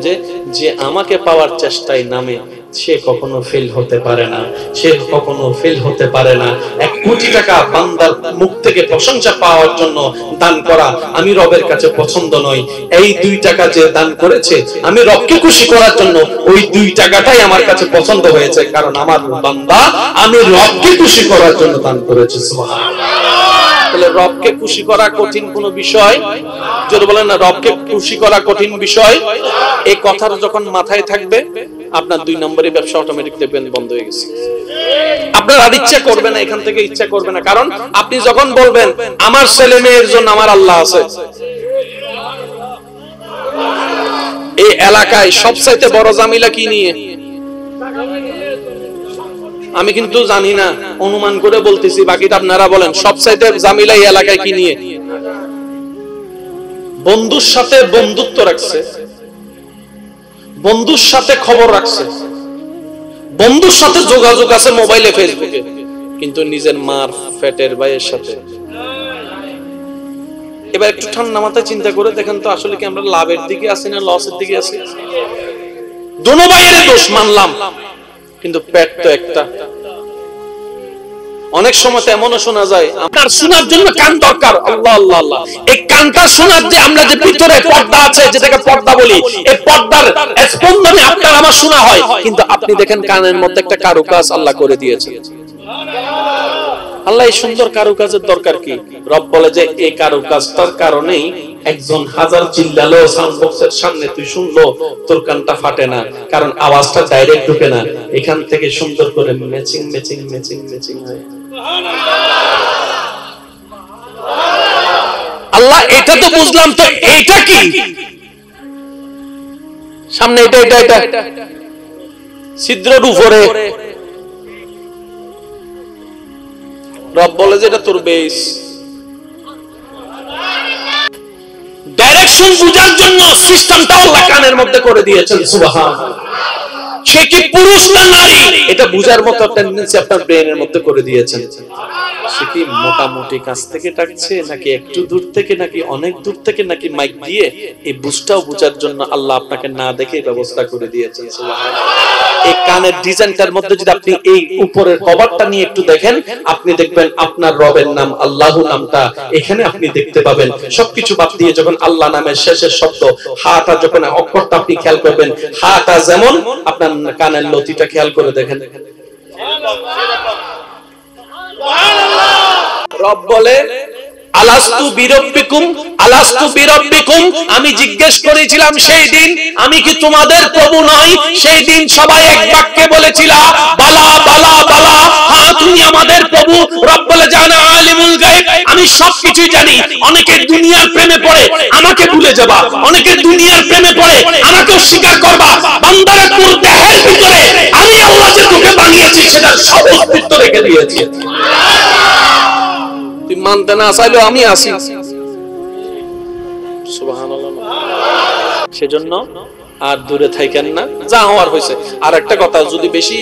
যে আমাকে পাওয়ার চেষ্টায় নামে সে কখনো ফেল হতে পারে না, সে কখনো ফেল হতে পারে না। 1 কোটি টাকা বান্দার মুখ থেকে প্রশংসা পাওয়ার জন্য দান করা আমি রবের কাছে পছন্দ নই। এই 2 টাকা যে দান করেছে আমি রবকে খুশি করার জন্য, ওই 2 টাকাটাই আমার কাছে পছন্দ হয়েছে, কারণ আমার বান্দা আমি রবকে খুশি করার জন্য দান করেছে। সুবহানাল্লাহ। তাহলে রবকে খুশি করা কঠিন কোনো বিষয়? যদি বলেন না রবকে খুশি করা কঠিন বিষয়, এই কথাটা যখন মাথায় থাকবে আপনার 2 নম্বরের ব্যবসা অটোমেটিক দেখবেন বন্ধ হয়ে গেছে। আপনার আর ইচ্ছা করবে না, এখান থেকে ইচ্ছা করবে না। কারণ আপনি যখন বলবেন আমার ছেলে মেয়ের জন্য আমার আল্লাহ আছে, এই এলাকায় সবচাইতে বড় ঝামেলা কি নিয়ে? আমি কিন্তু জানি না, অনুমান করে বলতেছি, বাকিটা আপনারা বলেন। সবচাইতে ঝামেলা এই এলাকায় কি নিয়ে? বন্ধুর সাথে বন্ধুত্ব রাখছে, বন্ধুর সাথে খবর রাখছে, বন্ধুর সাথে যোগাযোগ আছে মোবাইলে, ফেসবুকে, কিন্তু নিজের মার পেটের ভাইয়ের সাথে। এবার একটু ঠান্ডা মাথায় চিন্তা করে দেখেন তো, আসলে কি আমরা লাভের দিকে আছি না লসের দিকে আছি? দোনো ভাইয়ের দোষ মানলাম, কিন্তু পেট তো একটা। অনেক সময় তো এমনও শোনা যায়, আপনার শোনার জন্য কান দরকার, আল্লাহ আল্লাহ আল্লাহ, এই কানটা শোনার যে আমরা যে ভিতরে পর্দা আছে, যেটাকে পর্দা বলি, এই পর্দার স্পন্দনে আপনার আমার শোনা হয়, কিন্তু আপনি দেখেন কানের মধ্যে একটা কারুকাজ আল্লাহ করে দিয়েছে। আল্লাহ এই সুন্দর কারুকাজের দরকার কি? রব বলে যে এই কারুকাজটার কারণেই একজন হাজার চিল্লালো সাউন্ড বক্সের সামনে, তুই শুনলো তোর কানটা ফাটে না, কারণ আওয়াজটা ডাইরেক্ট ঢুকে না, এখান থেকে সুন্দর করে ম্যাচিং ম্যাচিং ম্যাচিং ম্যাচিং হয়। আল্লাহ এটা তো বুঝলাম, তো এইটা কি সামনে? এটা এটা এটা ছিদ্রের উপরে রব বলে যে এটা তোর বেস। ডাইরেকশন বুঝার জন্য সিস্টেমটা আল্লাহ কানের মধ্যে করে দিয়েছেন, সুবহানাল্লাহ। সে কি পুরুষ না নারী এটা বুঝার মতো টেন্ডেন্সি আপনার ব্রেনের মধ্যে করে দিয়েছেন। সে কি মোটামুটি কাছ থেকে ডাকছে, নাকি একটু দূর থেকে, নাকি অনেক দূর থেকে, নাকি মাইক দিয়ে, এই বুঝটাও বুঝার জন্য আল্লাহ আপনাকে না দেখে ব্যবস্থা করে দিয়েছেন, সুবহানাল্লাহ। এই কানের ডিজাইনটার মধ্যে যদি আপনি এই উপরের কভারটা নিয়ে একটু দেখেন, আপনি দেখবেন আপনার রবের নাম আল্লাহু নামটা এখানে আপনি দেখতে পাবেন। সবকিছু বাদ দিয়ে যখন আল্লাহ নামের শেষের শব্দ হাটা, যখন অক্ষরটা আপনি খেয়াল করবেন, হাটা যেমন, আপনার কানের লতিটা খেয়াল করে দেখেন। রব বলে আলাস্তু বিরব্বিকুম, আলাস্তু বিরব্বিকুম, আমি জিজ্ঞেস করেছিলাম সেই দিন, আমি কি তোমাদের প্রভু নই? সেই দিন সবাই এক বাক্যে বলেছিল বালা বালা বালা, হ্যাঁ তুমি আমাদের প্রভু। রব বলে জানা আলিমুল গায়ব, আমি সবকিছুই জানি। অনেকে দুনিয়ার প্রেমে পড়ে আমাকে ভুলে যাবা, অনেকে দুনিয়ার প্রেমে পড়ে আমাকে অস্বীকার করবা। বান্দারে তোর দেহের ভিতরে আমি আল্লাহ যে তোকে বানিয়েছি সেটা সব অস্তিত্ব রেখে দিয়েছি। তুই মানতে না চাইলেও আমি আছি, সুবহানাল্লাহ। সেজন্য আর দূরে থাকেন না, যা হওয়ার হয়েছে। আর একটা কথা, যদি বেশি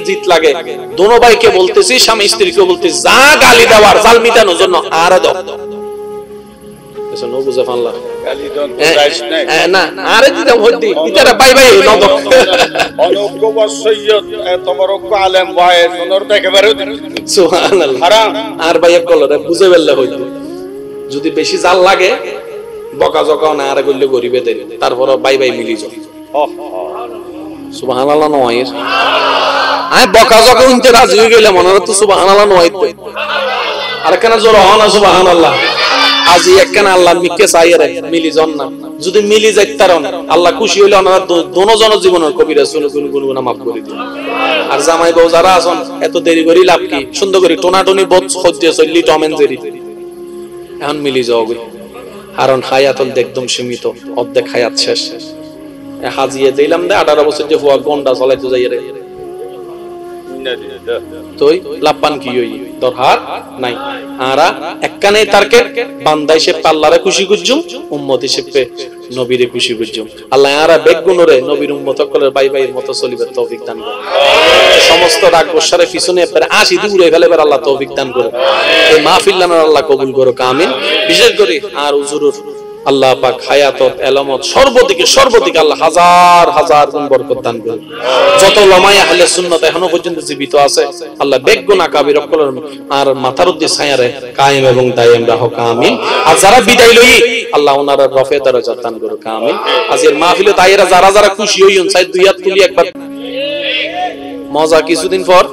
জিত লাগে, দোনো ভাইকে বলতেছি, স্বামী স্ত্রীকে বলতেছি, যা গালি দেওয়ার জাল মিটানোর জন্য আর দাও, বুঝে ফানলা না, আরে দিতাম হইতি ইতারা বাই বাই নদ অনগ্য ওয়াসিয়ত তোমার অগ্য আলেম ভাই সোনর দেখে বেরো দিন, সুবহানাল্লাহ। হারাম আর ভাই কলরে বুঝে বেললে হইতো। যদি বেশি জাল লাগে, বকা জকাও না, আর গল্লে গরিবে দেন, তারপর বাই বাই মিলি যাও, সুবহানাল্লাহ। নয় আমি বকা জকা উনতে রাজি হয়ে গেলাম, মনে হতো সুবহানাল্লাহ নয়, আর কেন জোর হও না সুবহানাল্লাহ। আজি একখানা আল্লাহ মিকে চাইরে মিলি জন না, যদি মিলি যাইতারন আল্লাহ খুশি হইলে ওনারা দোনো জন জীবনের কবিরা শুনে গুনগুনা মাফ করে দিন। আর জামাই বউ যারা আছেন, এত দেরি করি লাভ কি? সুন্দর করে টোনাটনি বোধ সহ্য চললি টম এন্ড জেরি, এখন মিলি যাও গই। কারণ হায়াতুল একদম সীমিত, অর্ধেক হায়াত শেষ। হাজিয়ে দিলাম দে 18 বছর যে হুয়া গন্ডা চলাইতে যাইরে, তুই লাপান কি হই দরহার নাই। আরা একখানে টার্গেট, বান্দা হিসেবে আল্লাহরে খুশি করজুম, উম্মত হিসেবে নবীরে খুশি করজুম। আল্লাহ আরা বেগুনরে নবীর উম্মত সকলের ভাই ভাইয়ের মতো চলিবার তৌফিক দান করে। সমস্ত রাগ গোসারে পিছনে এবারে আসি দূরে ফেলেবার আল্লাহ তৌফিক দান করে। এই মাহফিল লানার আল্লাহ কবুল করুক, আমিন। বিশেষ করে আর হুজুরুর আল্লাহ পাক হায়াতত এলামত সর্বদিকে সর্বদিকে আল্লাহ হাজার হাজার গুণ বরকত দান করুন। যত উলামায়ে আহলে সুন্নাত এখনো পর্যন্ত জীবিত আছে, আল্লাহ বেগুনা কাবির অকলর আর মাথার উদ্দে ছায়ারে কায়েম এবং দায়েম রাখুক, আমিন। আর যারা বিদায় লই আল্লাহ ওনার রফে দরজা দান করুক, আমিন। আজকের মাহফিলে তাইরা যারা যারা খুশি হইন, চাই দুই হাত তুলি একবার মজা। কিছুদিন পর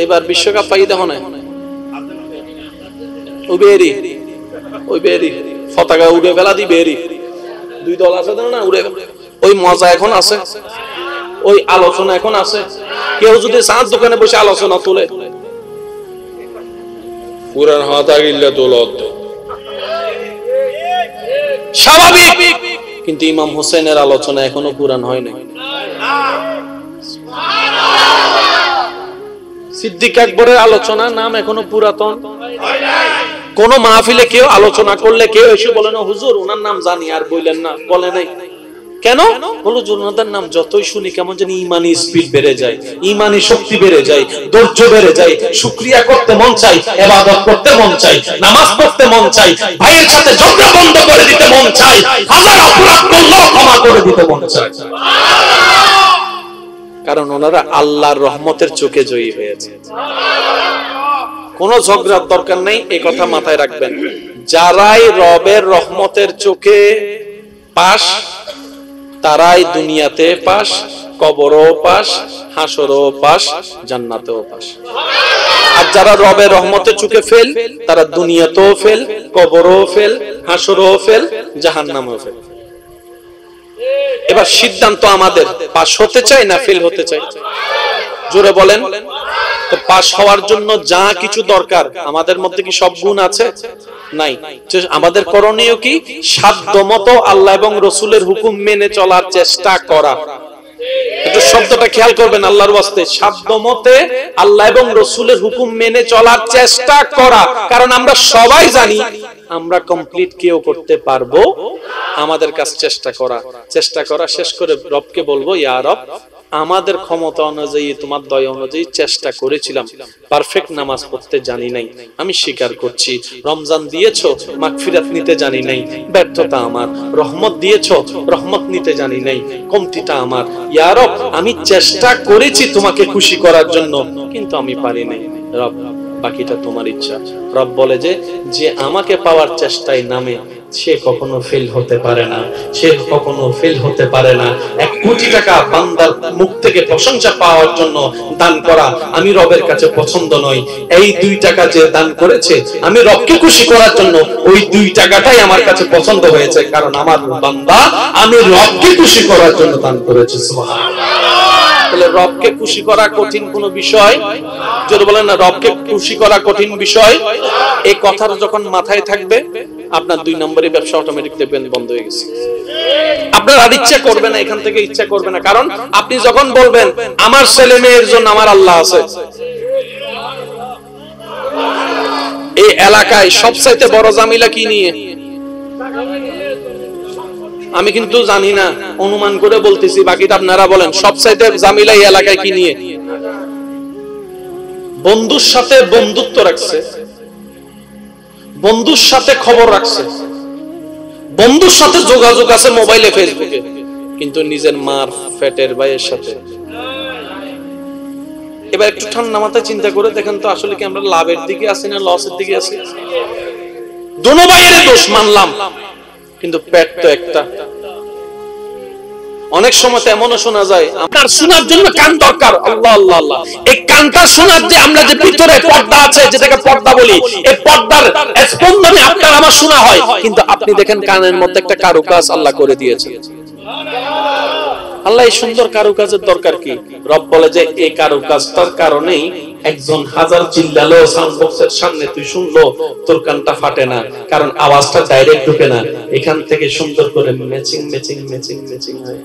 এবার বিশ্বকাপ পাই দেখো না, উবেরি ওই বেরি পতাকা উড়ে ফেলা দি, বেরি দুই দল আছে না, উড়ে ওই মজা এখন আছে, ওই আলোচনা এখন আছে। কেউ যদি চাঁদ দোকানে বসে আলোচনা তোলে, পুরান হাতা গিল্লা তোলত স্বাভাবিক, কিন্তু ইমাম হোসেনের আলোচনা এখনো পুরান হয় নাই। সিদ্দিক আকবরের আলোচনা নাম এখনো পুরাতন। কোন মাহফিলে কেউ আলোচনা করলে কেউ এসে বলে না হুজুর ওনার নাম জানি, আর বললেন না, বলে নাই কেন? বলো ওনাদের নাম যতই শুনি কেমন জানি ইমানি স্পিড বেড়ে যায়, ইমানি শক্তি বেড়ে যায়, ধৈর্য বেড়ে যায়, শুকরিয়া করতে মন চাই, ইবাদত করতে মন চাই, নামাজ পড়তে মন চাই, ভাইয়ের সাথে ঝগড়া বন্ধ করে দিতে মন চাই, হাজার অপরাধ করলেও ক্ষমা করে দিতে মন চাই। কারণ ওনারা আল্লাহর রহমতের চোখে জয়ী হয়েছে। কোন ঝগড়ার দরকার নেই, এই কথা মাথায় রাখবেন। যারাই রবের রহমতের চোখে পাশ, তারাই দুনিয়াতে পাশ, কবরও পাশ, হাসরও পাশ, জান্নাতেও পাশ। আর যারা রবের রহমতের চোখে ফেল, তারা দুনিয়াতেও ফেল, কবরও ফেল, হাসরও ফেল, জাহান্নামেও ফেল। এবার সিদ্ধান্ত আমাদের, পাশ হতে চাই না ফেল হতে চাই? জোরে বলেন। তো পাশ হওয়ার জন্য যা কিছু দরকার, আমাদের মধ্যে কি সব গুণ আছে? নাই। আমাদের করণীয় কি? সাধ্যমতো আল্লাহ এবং রসুলের হুকুম মেনে চলার চেষ্টা করা। একটু শব্দটা খেয়াল করবেন আল্লাহর ওয়াস্তে, সাধ্যমতে আল্লাহ এবং রসুলের হুকুম মেনে চলার চেষ্টা করা। কারণ আমরা সবাই জানি আমরা কমপ্লিট কেউ করতে পারবো, আমাদের কাজ চেষ্টা করা। চেষ্টা করা শেষ করে রবকে বলবো, ইয়া রব, আমাদের ক্ষমতা অনুযায়ী, তোমার দয়া অনুযায়ী চেষ্টা করেছিলাম, পারফেক্ট নামাজ পড়তে জানি নাই, আমি স্বীকার করছি। রমজান দিয়েছো, মাগফিরাত নিতে জানি নাই, ব্যর্থতা আমার। রহমত দিয়েছো, রহমত নিতে জানি নাই, কমতিটা আমার। ইয়া রব, আমি চেষ্টা করেছি তোমাকে খুশি করার জন্য, কিন্তু আমি পারি নাই। রব, বাকিটা তোমার ইচ্ছা। রব বলে যে আমাকে পাওয়ার চেষ্টায় নামে, সে কখনো ফেল হতে পারে না, সে কখনো ফেল হতে পারে না। 1 কোটি টাকা বান্দার মুখ থেকে প্রশংসা পাওয়ার জন্য দান করা আমি রবের কাছে পছন্দ নয়। এই 2 টাকা যে দান করেছে আমি রবকে খুশি করার জন্য, ওই 2 টাকাটাই আমার কাছে পছন্দ হয়েছে, কারণ আমার বান্দা আমি রবকে খুশি করার জন্য দান করেছে। সুবহানাল্লাহ। তাহলে রবকে খুশি করা কঠিন কোনো বিষয়? যদি বলেন না রবকে খুশি করা কঠিন বিষয়, এই কথাটা যখন মাথায় থাকবে, আপনার 2 নম্বরের ব্যবসা অটোমেটিক দেখবেন বন্ধ হয়ে গেছে। আপনার আর ইচ্ছা করবে না, এখান থেকে ইচ্ছা করবে না। কারণ আপনি যখন বলবেন আমার ছেলে মেয়ের জন্য আমার আল্লাহ আছে, এই এলাকায় সবচাইতে বড় জামিলা কি নিয়ে? আমি কিন্তু জানি না, অনুমান করে বলতেছি, বাকিটা আপনারা বলেন। সবচাইতে জামিলা এই এলাকায় কি নিয়ে? বন্ধুর সাথে বন্ধুত্ব রাখছে, বন্ধুর সাথে খবর রাখছে, বন্ধুর সাথে যোগাযোগ আছে মোবাইলে, ফেসবুকে, কিন্তু নিজের মার পেটের ভাইয়ের সাথে। এবার একটু ঠান্ডা মাথায় চিন্তা করে দেখেন তো, আসলে কি আমরা লাভের দিকে আছি না লসের দিকে আছি? দোনো ভাইয়ের দোষ মানলাম, কিন্তু পেট তো একটা। অনেক সময় এমনও শোনা যায়, আপনার শোনার জন্য কান দরকার, আল্লাহ আল্লাহ আল্লাহ, এই কানটা শোনার যে আমরা যে ভিতরে পর্দা আছে, যেটাকে পর্দা বলি, এই পর্দার স্পন্দনে আপনার আমার শোনা হয়, কিন্তু আপনি দেখেন কানের মধ্যে একটা কারুকাজ আল্লাহ করে দিয়েছে। আল্লাহ এই সুন্দর কারুকাজের দরকার কি? রব বলে যে এই কারুকাজটার কারণেই একজন 1000 চিল্লালো সাউন্ড বক্সের সামনে, তুই শুনলো তোর কানটা ফাটে না, কারণ আওয়াজটা ডাইরেক্ট ঢুকে না, এখান থেকে সুন্দর করে ম্যাচিং ম্যাচিং ম্যাচিং ম্যাচিং হয়।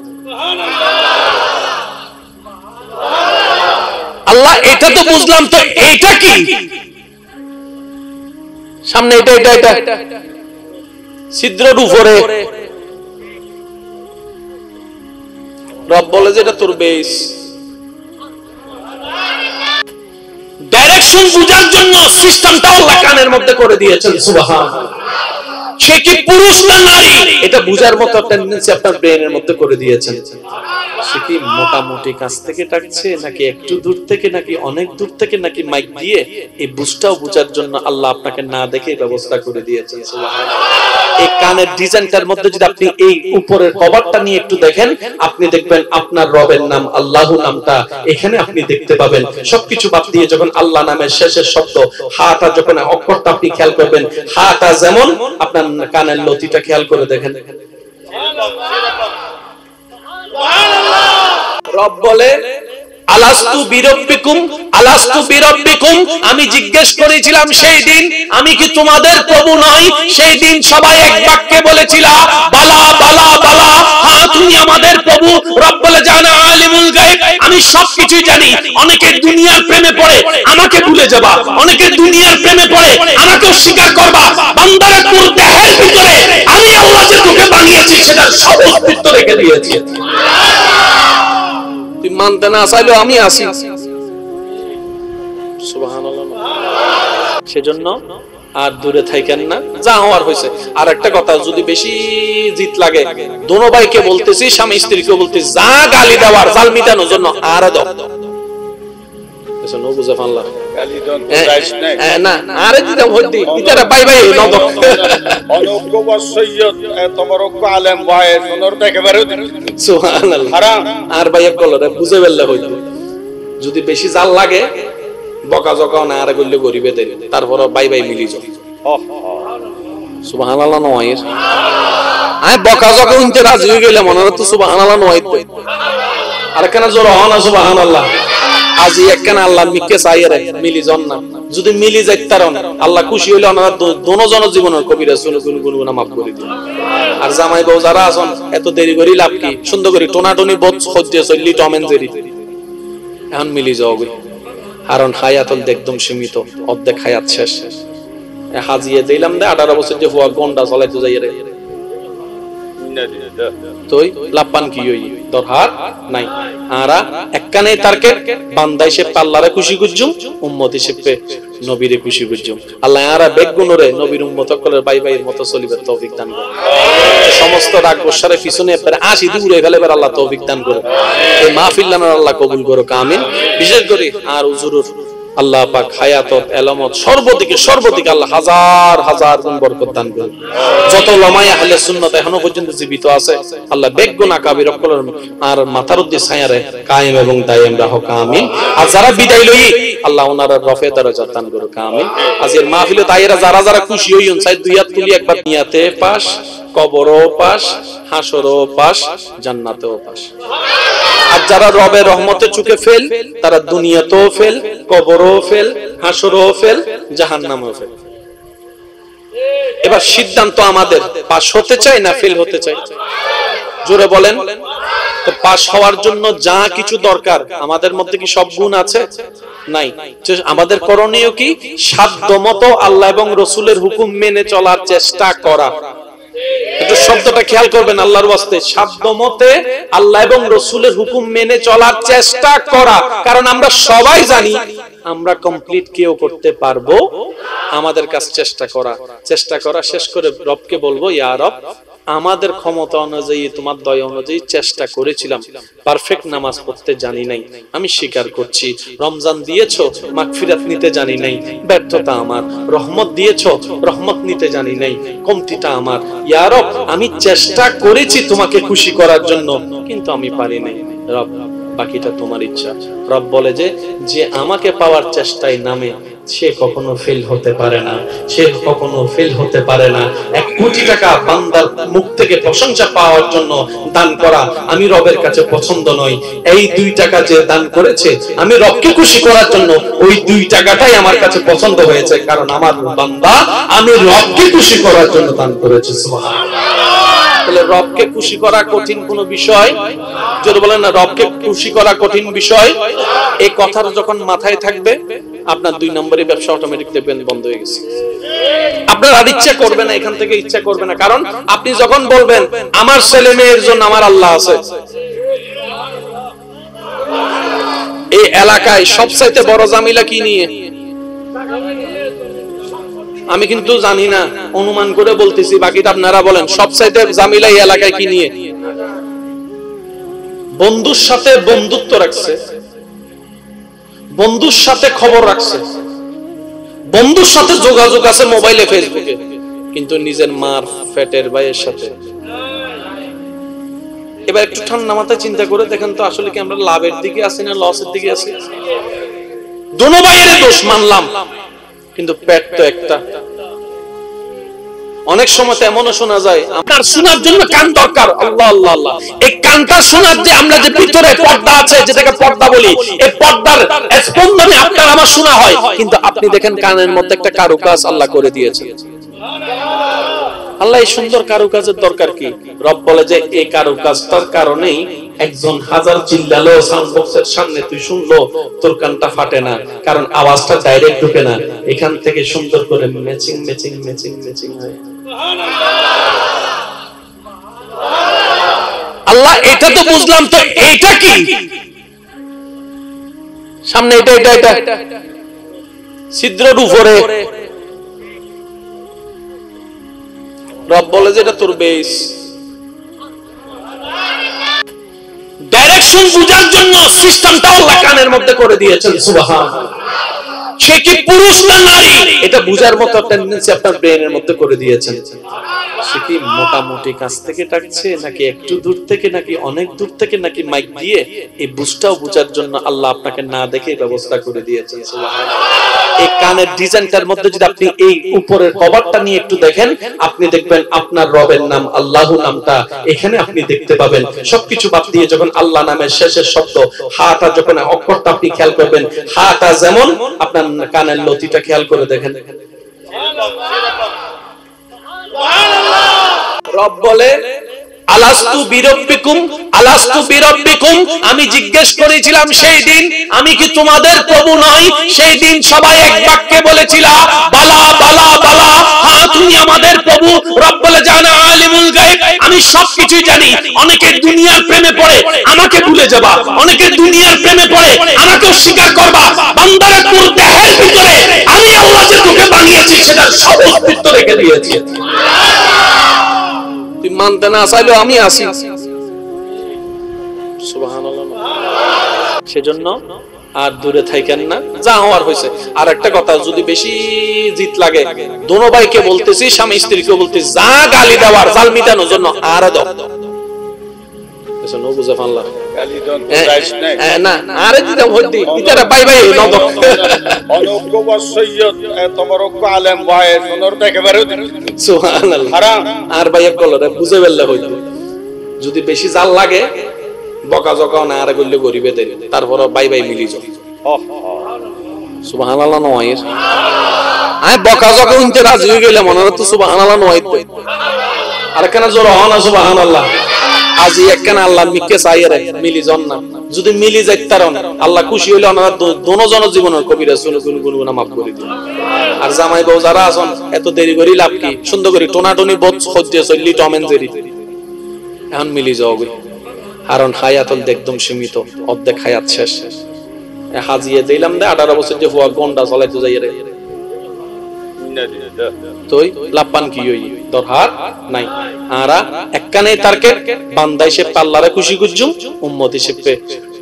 আল্লাহ এটা তো বুঝলাম, তো এইটা কি? সামনে এটা এটা এটা ছিদ্রের উপরে রব বলে যে এটা তোর বেস। ডাইরেকশন বোঝার জন্য সিস্টেমটা আল্লাহ কানের মধ্যে করে দিয়েছেন। সুবহানাল্লাহ। সে কি পুরুষ না নারী এটা বুঝার মতো টেন্ডেন্সি আপনার ব্রেনের মধ্যে করে দিয়েছেন। সে কি মোটামুটি কাছ থেকে ডাকছে নাকি একটু দূর থেকে নাকি অনেক দূর থেকে নাকি মাইক দিয়ে, এই বুঝটাও বুঝার জন্য আল্লাহ আপনাকে না দেখে ব্যবস্থা করে দিয়েছেন। সুবহানাল্লাহ। এই কানের ডিজাইনটার মধ্যে যদি আপনি এই উপরের কভারটা নিয়ে একটু দেখেন, আপনি দেখবেন আপনার রবের নাম আল্লাহু নামটা এখানে আপনি দেখতে পাবেন। সবকিছু বাদ দিয়ে যখন আল্লাহ নামের শেষের শব্দ হাটা, যখন অক্ষরটা আপনি খেয়াল করবেন, হাটা যেমন আপনার কানের লতিটা খেয়াল করে দেখেন। রব বলে আলাস্তু বিরব্বিকুম আলাস্তু বিরব্বিকুম, আমি জিজ্ঞেস করেছিলাম সেই দিন আমি কি তোমাদের প্রভু নই? সেই দিন সবাই এক বাক্যে বলেছিল বালা বালা বালা, হ্যাঁ তুমি আমাদের প্রভু। রব বলে জানা আলিমুল গায়ব, আমি সবকিছু জানি। অনেকে দুনিয়ার প্রেমে পড়ে আমাকে ভুলে যাবা, অনেকে দুনিয়ার প্রেমে পড়ে আমাকে অস্বীকার করবা। বান্দার তোর দেহের ভিতরে আমি আল্লাহ যে তোকে বানিয়েছি সেটার সব অস্তিত্ব রেখে দিয়েছি। তুই মানতে না চাইলেও আমি আছি। সুবহানাল্লাহ। সেজন্য আর দূরে থাকেন না, যা হওয়ার হয়েছে। আর একটা কথা, যদি বেশি জিত লাগে দোনো ভাইকে বলতেছি, স্বামী স্ত্রীকে বলতেছি, যা গালি দেওয়ার জাল মিটানোর জন্য আর দাও বুঝে ফানলা না আরে দিতে হইদি ইতারা বাই বাই নদ অনগ্য ওয়াসিয়ত তোমার অগ্য আলেম ভাই সুন্দর দেখে বের হইতে সুবহানাল্লাহ। হারাম আর ভাই কলরে বুঝে বেললে হইতো। যদি বেশি জাল লাগে বকা জকাও না আর কইলে গরিবে দেন, তারপর বাই বাই মিলি যাও। সুবহানাল্লাহ নয় আই বকা জকা উনতে রাজি হয়ে গেলে মনে হতো সুবহানাল্লাহ নয়। আর কেন জোর হন সুবহানাল্লাহ। আজি একখানা আল্লাহ মিকে চাইরে মিলি জন না, যদি মিলি যাইতারন আল্লাহ খুশি হইলে ওনারা দোনো জন জীবনের কবিরা শুনে গুনগুনা মাফ করে দিন। আর জামাই বউ যারা আছেন এত দেরি করি লাভ কি? সুন্দর করে টোনাটনি বোধ সহ্যে চললি টম এন্ড জেরি এখন মিলি যাও। কারণ হায়াত একদম সীমিত, অর্ধেক হায়াত শেষ। হাজিয়ে দিলাম দে 18 বছর যে হুয়া গন্ডা চলাইতে যাইরে তুই লাপান কি হই দরহার নাই। আরা একখানে তারকে বান্দাই সে আল্লাহরে খুশি করজুম, উম্মত হিসেবে নবীরে খুশি করজুম। আল্লাহ আরা বেগুনরে নবীর উম্মত সকলের বাই বাইয়ের মতো চলিবার তৌফিক দান করে। সমস্ত রাগ গোসারে পিছনে পরে 80 দিন উড়ে ফেলেবার আল্লাহ তৌফিক দান করে। এই মাহফিল নানার আল্লাহ কবুল করো আমিন। বিশেষ করে আর হুজুরুর আল্লাহ পাক হায়াতত এলামত সর্বদিকে আল্লাহ হাজার হাজার গুণ বরকত দান করুন। যত উলামায়ে আহলে সুন্নাত এখনো পর্যন্ত জীবিত আছে আল্লাহ বেগুনা কাবির কলর আর মাথার উদ্দে ছায়ারে কায়েম এবং দায়েম রাখো আমিন। আর যারা বিদায় লই আল্লাহ ওনার রফে দরজা দান করুক আমিন। আজকের মাহফিলে তাইরা যারা যারা খুশি হইন চাই দুই হাত তুলি একবার নিয়াতে পাস, কবরও পাস, হাসরও পাস, জান্নাতেও পাস। আর যারা রবের রহমতের চোখে ফেল তারা দুনিয়াতেও ফেল, কবরও ফেল, হাসরও ফেল, জাহান্নামেও ফেল। এবার সিদ্ধান্ত আমাদের, পাস হতে চাই না ফেল হতে চাই? জোরে বলেন। তো পাস হওয়ার জন্য যা কিছু দরকার আমাদের মধ্যে কি সব গুণ আছে? নাই। আমাদের করণীয় কি? সাধ্যমতো আল্লাহ এবং রাসূলের হুকুম মেনে চলার চেষ্টা করা। একটু শব্দটা খেয়াল করবেন আল্লাহর ওয়াস্তে, সাধ্যমতে আল্লাহ এবং রাসূলের হুকুম মেনে চলার চেষ্টা করা। কারণ আমরা সবাই জানি আমরা কমপ্লিট কেউ করতে পারবো, আমাদের কাছে চেষ্টা করা শেষ করে রবকে বলবো, ইয়া রব আমাদের ক্ষমতা অনুযায়ী তোমার দয়া অনুযায়ী চেষ্টা করেছিলাম, পারফেক্ট নামাজ পড়তে জানি নাই, আমি স্বীকার করছি। রমজান দিয়েছো, মাগফিরাত নিতে জানি নাই, ব্যর্থতা আমার। রহমত দিয়েছো, রহমত নিতে জানি নাই, কমতিটা আমার। ইয়া রব আমি চেষ্টা করেছি তোমাকে খুশি করার জন্য, কিন্তু আমি পারি নাই। রব বাকিটা তোমার ইচ্ছা। রব বলে যে আমাকে পাওয়ার চেষ্টায় নামে সে কখনো ফেল হতে পারে না, সে কখনো ফেল হতে পারে না। 1 কোটি টাকা বান্দার মুখ থেকে প্রশংসা পাওয়ার জন্য দান করা আমি রবের কাছে পছন্দ নয়। এই 2 টাকা যে দান করেছে আমি রবকে খুশি করার জন্য, ওই 2 টাকাটাই আমার কাছে পছন্দ হয়েছে। কারণ আমার বান্দা আমি রবকে খুশি করার জন্য দান করেছে। সুবহানাল্লাহ। তাহলে রবকে খুশি করা কঠিন কোনো বিষয়? যদি বলেন না রবকে খুশি করা কঠিন বিষয়, এই কথাটা যখন মাথায় থাকবে আপনার 2 নম্বরের ব্যবসা অটোমেটিক দেখবেন বন্ধ হয়ে গেছে। আপনার আর ইচ্ছা করবে না, এখান থেকে ইচ্ছা করবে না। কারণ আপনি যখন বলবেন আমার ছেলে মেয়ের জন্য আমার আল্লাহ আছে, এই এলাকায় সবচাইতে বড় জামিলা কি নিয়ে? আমি কিন্তু জানি না, অনুমান করে বলতেছি, বাকিটা আপনারা বলেন। সবচাইতে জামিলা এই এলাকায় কি নিয়ে? বন্ধুর সাথে বন্ধুত্ব রাখছে, বন্ধুর সাথে খবর রাখছে, বন্ধুর সাথে যোগাযোগ আছে মোবাইলে, ফেসবুকে, কিন্তু নিজের মার পেটের ভাইয়ের সাথে। এবার একটু ঠান্ডা মাথায় চিন্তা করে দেখেন তো আসলে কি আমরা লাভের দিকে আছি না লসের দিকে আছি? দোনো ভাইয়ের দোষ মানলাম, কিন্তু পেট তো একটা। অনেক সময় এমনও শোনা যায় আপনার শোনার জন্য কান দরকার, আল্লাহ আল্লাহ আল্লাহ, এই গানটা শোনার যে আমরা যে ভিতরে পর্দা আছে, যেটাকে পর্দা বলি, এই পর্দার স্পন্দনে আপনার আমার শোনা হয়, কিন্তু আপনি দেখেন কানের মধ্যে একটা কারুকাজ আল্লাহ করে দিয়েছে। আল্লাহ এই সুন্দর কারুকাজের দরকার কি? রব বলে যে এই কারুকাজটার কারণেই একজন হাজার চিল্লালো সাউন্ড বক্সের সামনে তুই শুনলো তোর কানটা ফাটে না, কারণ আওয়াজটা ডাইরেক্ট ঢুকে না, এখান থেকে সুন্দর করে ম্যাচিং ম্যাচিং ম্যাচিং ম্যাচিং হয়। আল্লাহ এটা তো বুঝলাম, তো এইটা কি সামনে এটা এটা এটা ছিদ্রের উপরে রব বলে যে এটা তোর বেস। ডাইরেকশন বোঝার জন্য সিস্টেমটা আল্লাহ কানের মধ্যে করে দিয়েছেন। সুবহানাল্লাহ। সে কি পুরুষ না নারী এটা বুঝার মতো টেন্ডেন্সি আপনার ব্রেনের মধ্যে করে দিয়েছেন। সে কি মোটামুটি কাছ থেকে ডাকছে নাকি একটু দূর থেকে নাকি অনেক দূর থেকে নাকি মাইক দিয়ে, এই বুঝটাও বুঝার জন্য আল্লাহ আপনাকে না দেখে ব্যবস্থা করে দিয়েছেন। সুবহানাল্লাহ। এই কানের ডিজাইনটার মধ্যে যদি আপনি এই উপরের কভারটা নিয়ে একটু দেখেন, আপনি দেখবেন আপনার রবের নাম আল্লাহু নামটা এখানে আপনি দেখতে পাবেন। সবকিছু বাদ দিয়ে যখন আল্লাহ নামের শেষের শব্দ হাটা, যখন অক্ষরটা আপনি খেয়াল করবেন, হাটা যেমন আপনার কানের লতিটা খেয়াল করে দেখেন। রব বলে আলাস্তু বিরব্বিকুম আলাস্তু বিরব্বিকুম, আমি জিজ্ঞেস করেছিলাম সেই দিন আমি কি তোমাদের প্রভু নই? সেই দিন সবাই এক বাক্যে বলেছিল বালা বালা বালা, হ্যাঁ তুমি আমাদের প্রভু। রব বলে জানা আলিমুল গায়ব, আমি সবকিছুই জানি। অনেকে দুনিয়ার প্রেমে পড়ে আমাকে ভুলে যাবা, অনেকে দুনিয়ার প্রেমে পড়ে আমাকে অস্বীকার করবা। বান্দারে তোর দেহের ভিতরে আমি আল্লাহ যে তোকে বানিয়েছি সেটার সব অস্তিত্ব রেখে দিয়েছি। তুই মানতে না চাইলেও আমি আছি। সুবহানাল্লাহ। সেজন্য আর দূরে থাকেন না, যা হওয়ার হয়েছে। আর একটা কথা, যদি বেশি জিত লাগে দোনো ভাইকে বলতেছি, স্বামী স্ত্রীকে বলতেছি, যা গালি দেওয়ার জাল মিটানোর জন্য আর দাও না, আরে দিতে হইদি ইতারা বাই বাই নদ অনগ্য ওয়াসিয়ত তোমার অগ্য আলেম ভাই সুন্দর দেখে বের হইতে। সুবহানাল্লাহ। হারাম আর ভাই একলরে বুঝে বেললে হইতো। যদি বেশি জাল লাগে বকা জকাও না আর কইলে গরিবে দেন, তারপর বাই বাই মিলি যাও। সুবহানাল্লাহ নয়, আই বকা জকা উনতে রাজি হয়ে গেলে মনে হতো সুবহানাল্লাহ নয়। আর কেন জোর হন সুবহানাল্লাহ। আজি একখানা আল্লাহ মিকে চাইরে মিলি জন না, যদি মিলি যাইতারন আল্লাহ খুশি হইলে ওনারা দোনো জন জীবনের কবিরা শুনে গুনগুনা মাফ করে দিন। আর জামাই বউ যারা আছেন এত দেরি করি লাভ কি? সুন্দর করে টোনাটনি বোধ সহ্যে চললি টম এন্ড জেরি এখন মিলি যাও, কারণ হায়াত একদম সীমিত, অর্ধেক হায়াত শেষ। হাজিয়ে দিলাম দে 18 বছর যে হুয়া গন্ডা চলাইতে যাই রে, তুই লাপান কি হই দরহার নাই। আরা একখানে তারকে বান্দাই সে আল্লাহরে খুশি করজুম, উম্মত হিসেবে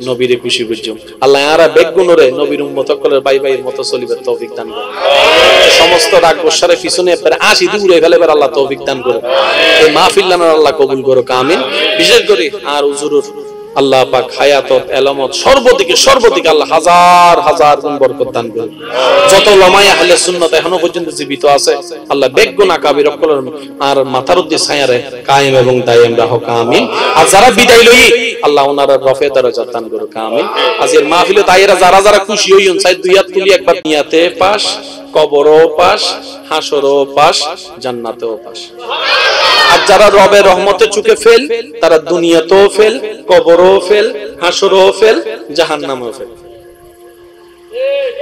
নবীরে খুশি করজুম। আল্লাহ আরা বেগুনরে নবীর উম্মত সকলের ভাই ভাইয়ের মতো চলিবার তৌফিক দান করে। সমস্ত রাগ গোসারে পিছনে পরে আসি দূরে ফেলেবার আল্লাহ তৌফিক দান করে। এই মাহফিল নামের আল্লাহ কবুল করো, আমিন। বিশেষ করে আর হুজুর আল্লাহ পাক হায়াতত এলামত সর্বদিকে আল্লাহ হাজার হাজার গুণ বরকত দান করুন। যত উলামায়ে আহলে সুন্নাত এখনো পর্যন্ত জীবিত আছে আল্লাহ বেগুনা কাবির সকলের আর মাথার উদ্দে ছায়ারে কায়েম এবং দায়েম রাখো, আমিন। আর যারা বিদায় লই আল্লাহ ওনার রফে দরজা দান করুক, আমিন। আজকের মাহফিলে তাইরা যারা যারা খুশি হইন চাই দুই হাত তুলি একবার নিয়াতে পাস, কবরও পাস, হাসরও পাস, জান্নাতেও পাস। আর যারা রবের রহমতের চোখে ফেল তারা দুনিয়াতেও ফেল, কবরও ফেল, হাসরও ফেল, জাহান্নামেও ফেল।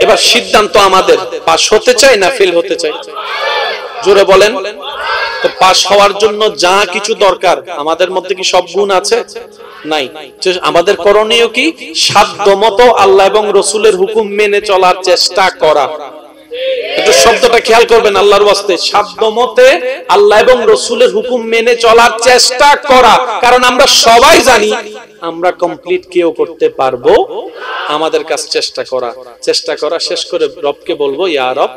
এবার সিদ্ধান্ত আমাদের, পাস হতে চাই না ফেল হতে চাই? জোরে বলেন। তো পাস হওয়ার জন্য যা কিছু দরকার আমাদের মধ্যে কি সব গুণ আছে? নাই। আমাদের করণীয় কি? সাধ্যমতো আল্লাহ এবং রসুলের হুকুম মেনে চলার চেষ্টা করা। একটু শব্দটা খেয়াল করবেন আল্লাহর ওয়াস্তে, সাধ্যমতে আল্লাহ এবং রসুলের হুকুম মেনে চলার চেষ্টা করা। কারণ আমরা সবাই জানি আমরা কমপ্লিট কেউ করতে পারবো, আমাদের কাছে চেষ্টা করা শেষ করে রবকে বলবো, ইয়া রব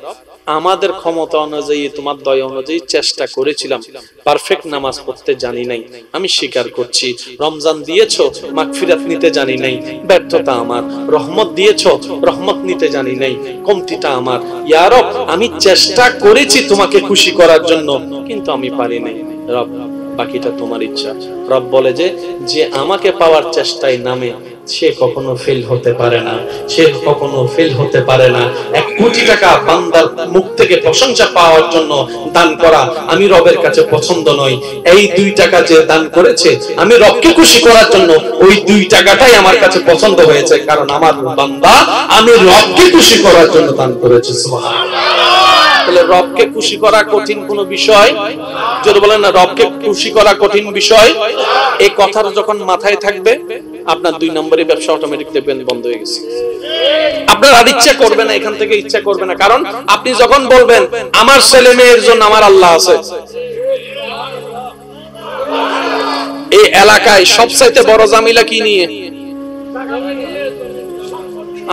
আমাদের ক্ষমতা অনুযায়ী তোমার দয়া অনুযায়ী চেষ্টা করেছিলাম, পারফেক্ট নামাজ পড়তে জানি নাই, আমি স্বীকার করছি। রমজান দিয়েছো, মাগফিরাত নিতে জানি নাই, ব্যর্থতা আমার। রহমত দিয়েছো, রহমত নিতে জানি নাই, কমতিটা আমার। ইয়া রব আমি চেষ্টা করেছি তোমাকে খুশি করার জন্য, কিন্তু আমি পারি নাই। রব বাকিটা তোমার ইচ্ছা। রব বলে যে যে আমাকে পাওয়ার চেষ্টায় নামে সে কখনো ফেল হতে পারে না, সে কখনো ফেল হতে পারে না। 1 কোটি টাকা বান্দার মুখ থেকে প্রশংসা পাওয়ার জন্য দান করা আমি রবের কাছে পছন্দ নয়। এই 2 টাকা যে দান করেছে আমি রবকে খুশি করার জন্য ওই 2 টাকাটাই আমার কাছে পছন্দ হয়েছে, কারণ আমার বান্দা আমি রবকে খুশি করার জন্য দান করেছে। সুবহানাল্লাহ। তাহলে রবকে খুশি করা কঠিন কোনো বিষয়? যদি বলেন না রবকে খুশি করা কঠিন বিষয়, এই কথাটা যখন মাথায় থাকবে আপনার 2 নম্বরের ব্যবসা অটোমেটিক দেখবেন বন্ধ হয়ে গেছে। আপনার আর ইচ্ছা করবে না, এখান থেকে ইচ্ছা করবে না, কারণ আপনি যখন বলবেন আমার ছেলে মেয়ের জন্য আমার আল্লাহ আছে। এই এলাকায় সবচাইতে বড় জামিলা কি নিয়ে?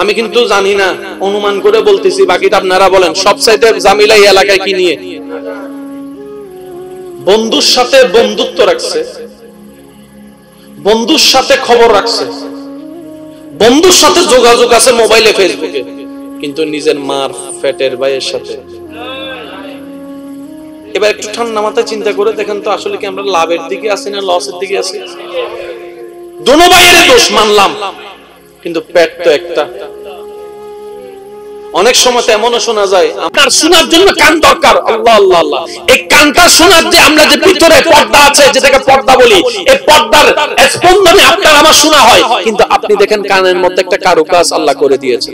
আমি কিন্তু জানি না, অনুমান করে বলতেছি, বাকিটা আপনারা বলেন। সবচাইতে জামিলা এই এলাকায় কি নিয়ে? বন্ধুর সাথে বন্ধুত্ব রাখছে, বন্ধুর সাথে খবর রাখছে, বন্ধুর সাথে যোগাযোগ আছে মোবাইলে ফেসবুকে, কিন্তু নিজের মার পেটের ভাইয়ের সাথে। এবার একটু ঠান্ডা মাথায় চিন্তা করে দেখেন তো আসলে কি আমরা লাভের দিকে আছি না লসের দিকে আছি? দোনো ভাইয়ের দোষ মানলাম, কিন্তু পেট তো একটা। অনেক সময় এমনও শোনা যায় আপনার শোনার জন্য কান দরকার, আল্লাহ আল্লাহ আল্লাহ, এই কানটা শোনার যে আমরা যে ভিতরে পর্দা আছে যেটাকে পর্দা বলি, এই পর্দার স্পন্দনে আপনার আমার শোনা হয়, কিন্তু আপনি দেখেন কানের মধ্যে একটা কারুকাজ আল্লাহ করে দিয়েছে।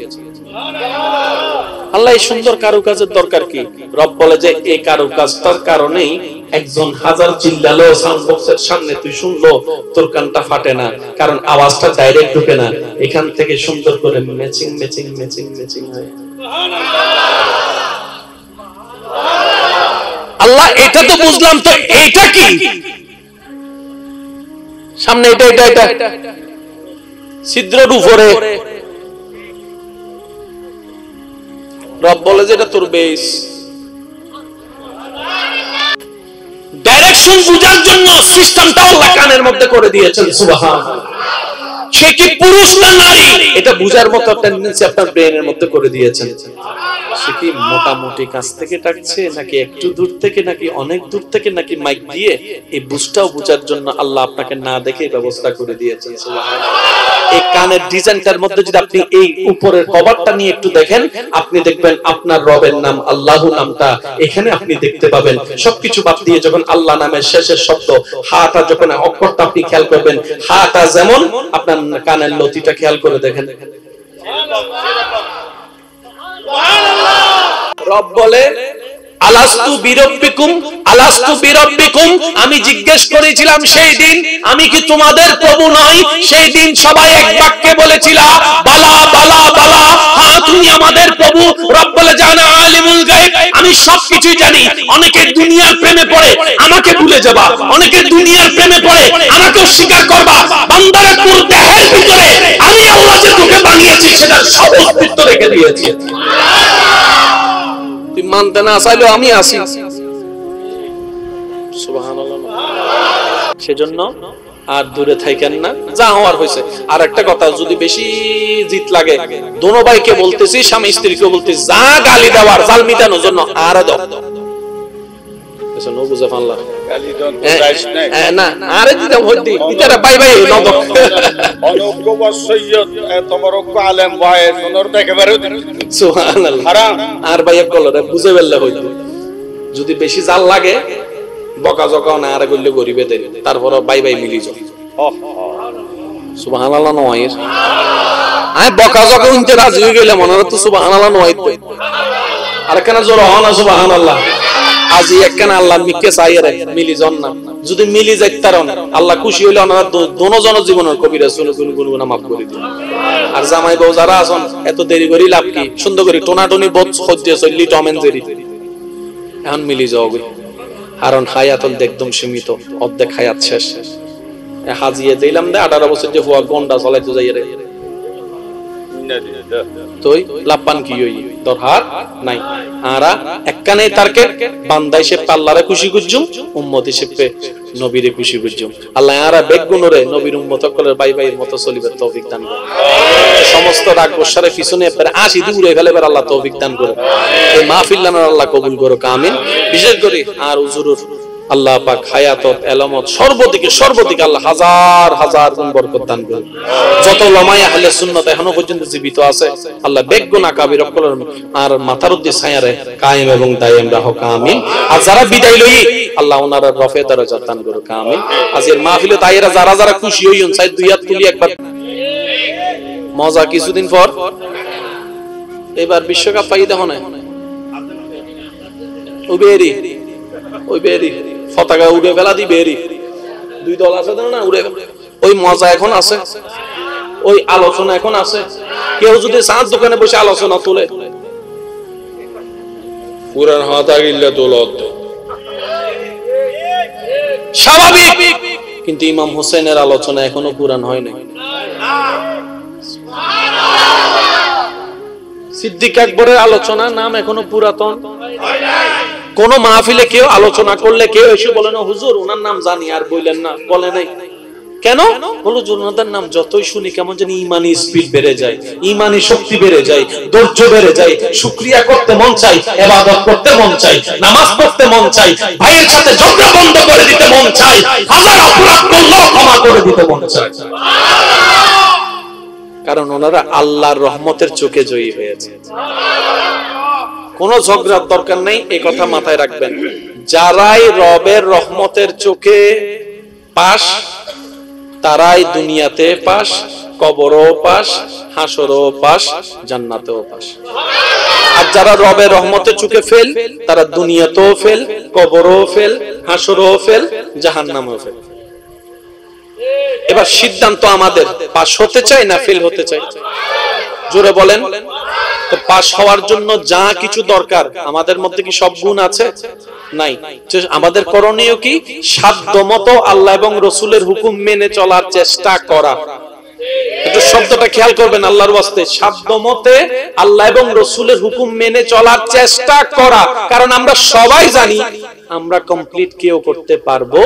আল্লাহ এই সুন্দর কারুকাজের দরকার কি? রব বলে যে এই কারুকাজটার কারণেই একজন হাজার চিল্লালো সাউন্ড বক্সের সামনে তুই শুনলো তোর কানটা ফাটে না, কারণ আওয়াজটা ডাইরেক্ট ঢুকে না, এখান থেকে সুন্দর করে ম্যাচিং ম্যাচিং ম্যাচিং ম্যাচিং হয়। আল্লাহ এটা তো বুঝলাম, তো এইটা কি সামনে এটা এটা এটা ছিদ্রের উপরে রব বলে যে এটা তোর বেস। ডাইরেকশন বোঝার জন্য সিস্টেমটা আল্লাহ কানের মধ্যে করে দিয়েছেন। সুবহানাল্লাহ। সে কি পুরুষ না নারী এটা বুঝার মতো টেন্ডেন্সি আপনার ব্রেনের মধ্যে করে দিয়েছেন। সে কি মোটামুটি কাছ থেকে ডাকছে নাকি একটু দূর থেকে নাকি অনেক দূর থেকে নাকি মাইক দিয়ে, এই বুঝটাও বুঝার জন্য আল্লাহ আপনাকে না দেখে ব্যবস্থা করে দিয়েছেন। সুবহানাল্লাহ। এই কানের ডিজাইনটার মধ্যে যদি আপনি এই উপরের কভারটা নিয়ে একটু দেখেন, আপনি দেখবেন আপনার রবের নাম আল্লাহু নামটা এখানে আপনি দেখতে পাবেন। সবকিছু বাদ দিয়ে যখন আল্লাহ নামের শেষের শব্দ হাটা, যখন অক্ষরটা আপনি খেয়াল করবেন, হাটা যেমন আপনার কানের লতিটা খেয়াল করে দেখেন। রব বলে আলাস্তু বিরব্বিকুম আলাস্তু বিরব্বিকুম, আমি জিজ্ঞেস করেছিলাম সেই দিন আমি কি তোমাদের প্রভু নই? সেই দিন সবাই এক বাক্যে বলেছিল বালা বালা বালা, হ্যাঁ তুমি আমাদের প্রভু। রব বলে জানা আলিমুল গায়ব, আমি সবকিছুই জানি। অনেকে দুনিয়ার প্রেমে পড়ে আমাকে ভুলে যাবা, অনেকে দুনিয়ার প্রেমে পড়ে আমাকে অস্বীকার করবা। বান্দারে তোর দেহের ভিতরে আমি আল্লাহ যে তোকে বানিয়েছি সেটা সব অস্তিত্ব রেখে দিয়েছি। তুই মানতে না চাইলেও আমি আছি। সুবহানাল্লাহ। সেজন্য আর দূরে থাকেন না, যা হওয়ার হয়েছে। আর একটা কথা, যদি বেশি জিত লাগে দোনো ভাইকে বলতেছি, স্বামী স্ত্রীকে বলতেছি, যা গালি দেওয়ার জাল মিটানোর জন্য আর দাও বুঝে ফানলা না আরে দিতে হইতি ইতারা বাই বাই নদ অনগ্য ওয়াসিয়ত তোমার অগ্য আলেম ভাই সুন্দর দেখে বের হইতে। সুবহানাল্লাহ। হারাম আর ভাই বললে বুঝে বেললে হইতো। যদি বেশি জাল লাগে বকা জকাও না আর কইলে গরিবে দেন, তারপর বাই বাই মিলি যাও। সুবহানাল্লাহ নয় আই বকা জকা উনতে রাজি হয়ে গেলে মনে হতো সুবহানাল্লাহ নয়। আর কেন জোর হন সুবহানাল্লাহ। আজি একখানা আল্লাহ মিকে চাইরে মিলি জন না, যদি মিলি যাইতারন আল্লাহ খুশি হইলে ওনারা দোনো জন জীবনের কবিরা শুনে গুনগুনা মাফ করে দিন। আর জামাই বউ যারা আছেন এত দেরি করি লাভ কি? সুন্দর করে টোনাটনি বোধ সহ্যে চললি টম এন্ড জেরি এখন মিলি যাও গই। কারণ হায়াত একদম সীমিত, অর্ধেক হায়াত শেষ। হাজিয়ে দিলাম দে 18 বছর যে হুয়া গন্ডা চলাইতে যাইরে তুই লাপান কি হই দরহার নাই। আরা একখানে তারকে বান্দাই সে আল্লাহরে খুশি করজুম, উম্মত হিসেবে নবীরে খুশি করজুম। আল্লাহ আরা বেগুনরে নবীর উম্মত সকলের ভাই ভাইয়ের মতো চলিবার তৌফিক দান করে। সমস্ত রাগ গোসারে পিছনে পরে আসি দূরে ফেলেবার আল্লাহ তৌফিক দান করে। এই মাহফিল নামের আল্লাহ কবুল করুক, আমিন। বিশেষ করে আর হুজুর আল্লাহ পাক হায়াতত এলামত সর্বদিকে আল্লাহ হাজার হাজার গুণ বরকত দান করুন। যত উলামায়ে আহলে সুন্নাত এখনো পর্যন্ত জীবিত আছে আল্লাহ বেগুনা কাবির কলম আর মাথার উদ্দি ছায়ারে কায়েম এবং দায়েম রাখো আমিন। আর যারা বিদায় লই আল্লাহ ওনার রফে দরজা দান করুক আমিন। আজকের মাহফিলে তাইরা যারা খুশি হইন চাই দুই হাত তুলি একবার মজা কিছুদিন পর এবার বিশ্বকাপ পাই দেখো না ওই বেরি পতাকা উড়ে ফেলা দি বেরি দুই দল আছে না উড়ে ওই মজা এখন আছে ওই আলোচনা এখন আছে কেউ যদি চাঁদ দোকানে বসে আলোচনা তুলে পুরান হাতা গিল্লা তোলত স্বাভাবিক কিন্তু ইমাম হোসেনের আলোচনা এখনো পুরান হয় নাই। সিদ্দিক আকবরের আলোচনা নাম এখনো পুরাতন। কোন মাহফিলে কেউ আলোচনা করলে কেউ এসে বলে না হুজুর ওনার নাম জানি আর বললেন না, বলে নাই কেন? বলো ওনার নাম যতই শুনি কেমন জানি ইমানি স্পিড বেড়ে যায়, ইমানি শক্তি বেড়ে যায়, ধৈর্য বেড়ে যায়, শুকরিয়া করতে মন চাই, ইবাদত করতে মন চাই, নামাজ পড়তে মন চাই, ভাইয়ের সাথে ঝগড়া বন্ধ করে দিতে মন চাই, হাজার অপরাধ করলেও ক্ষমা করে দিতে মন চাই। কারণ ওনারা আল্লাহর রহমতের চোখে জয়ী হয়েছে। কোনো ঝগড়ার দরকার নেই, এই কথা মাথায় রাখবেন। যারাই রবের রহমতের চোখে পাশ তারাই দুনিয়াতে পাশ, কবরও পাশ, হাসরও পাশ, জান্নাতেও পাশ। আর যারা রবের রহমতের চোখে ফেল তারা দুনিয়াতেও ফেল, কবরও ফেল, হাসরও ফেল, জাহান্নামেও ফেল। এবার সিদ্ধান্ত আমাদের, পাশ হতে চাই না ফেল হতে চাই? জোরে বলেন। তো পাশ হওয়ার জন্য যা কিছু দরকার আমাদের মধ্যে কি সব গুণ আছে? নাই। আমাদের করণীয় কি? সাধ্যমতো আল্লাহ এবং রসুলের হুকুম মেনে চলার চেষ্টা করা। একটু শব্দটা খেয়াল করবেন আল্লাহর ওয়াস্তে, সাধ্যমতে আল্লাহ এবং রসুলের হুকুম মেনে চলার চেষ্টা করা। কারণ আমরা সবাই জানি আমরা কমপ্লিট কেউ করতে পারবো,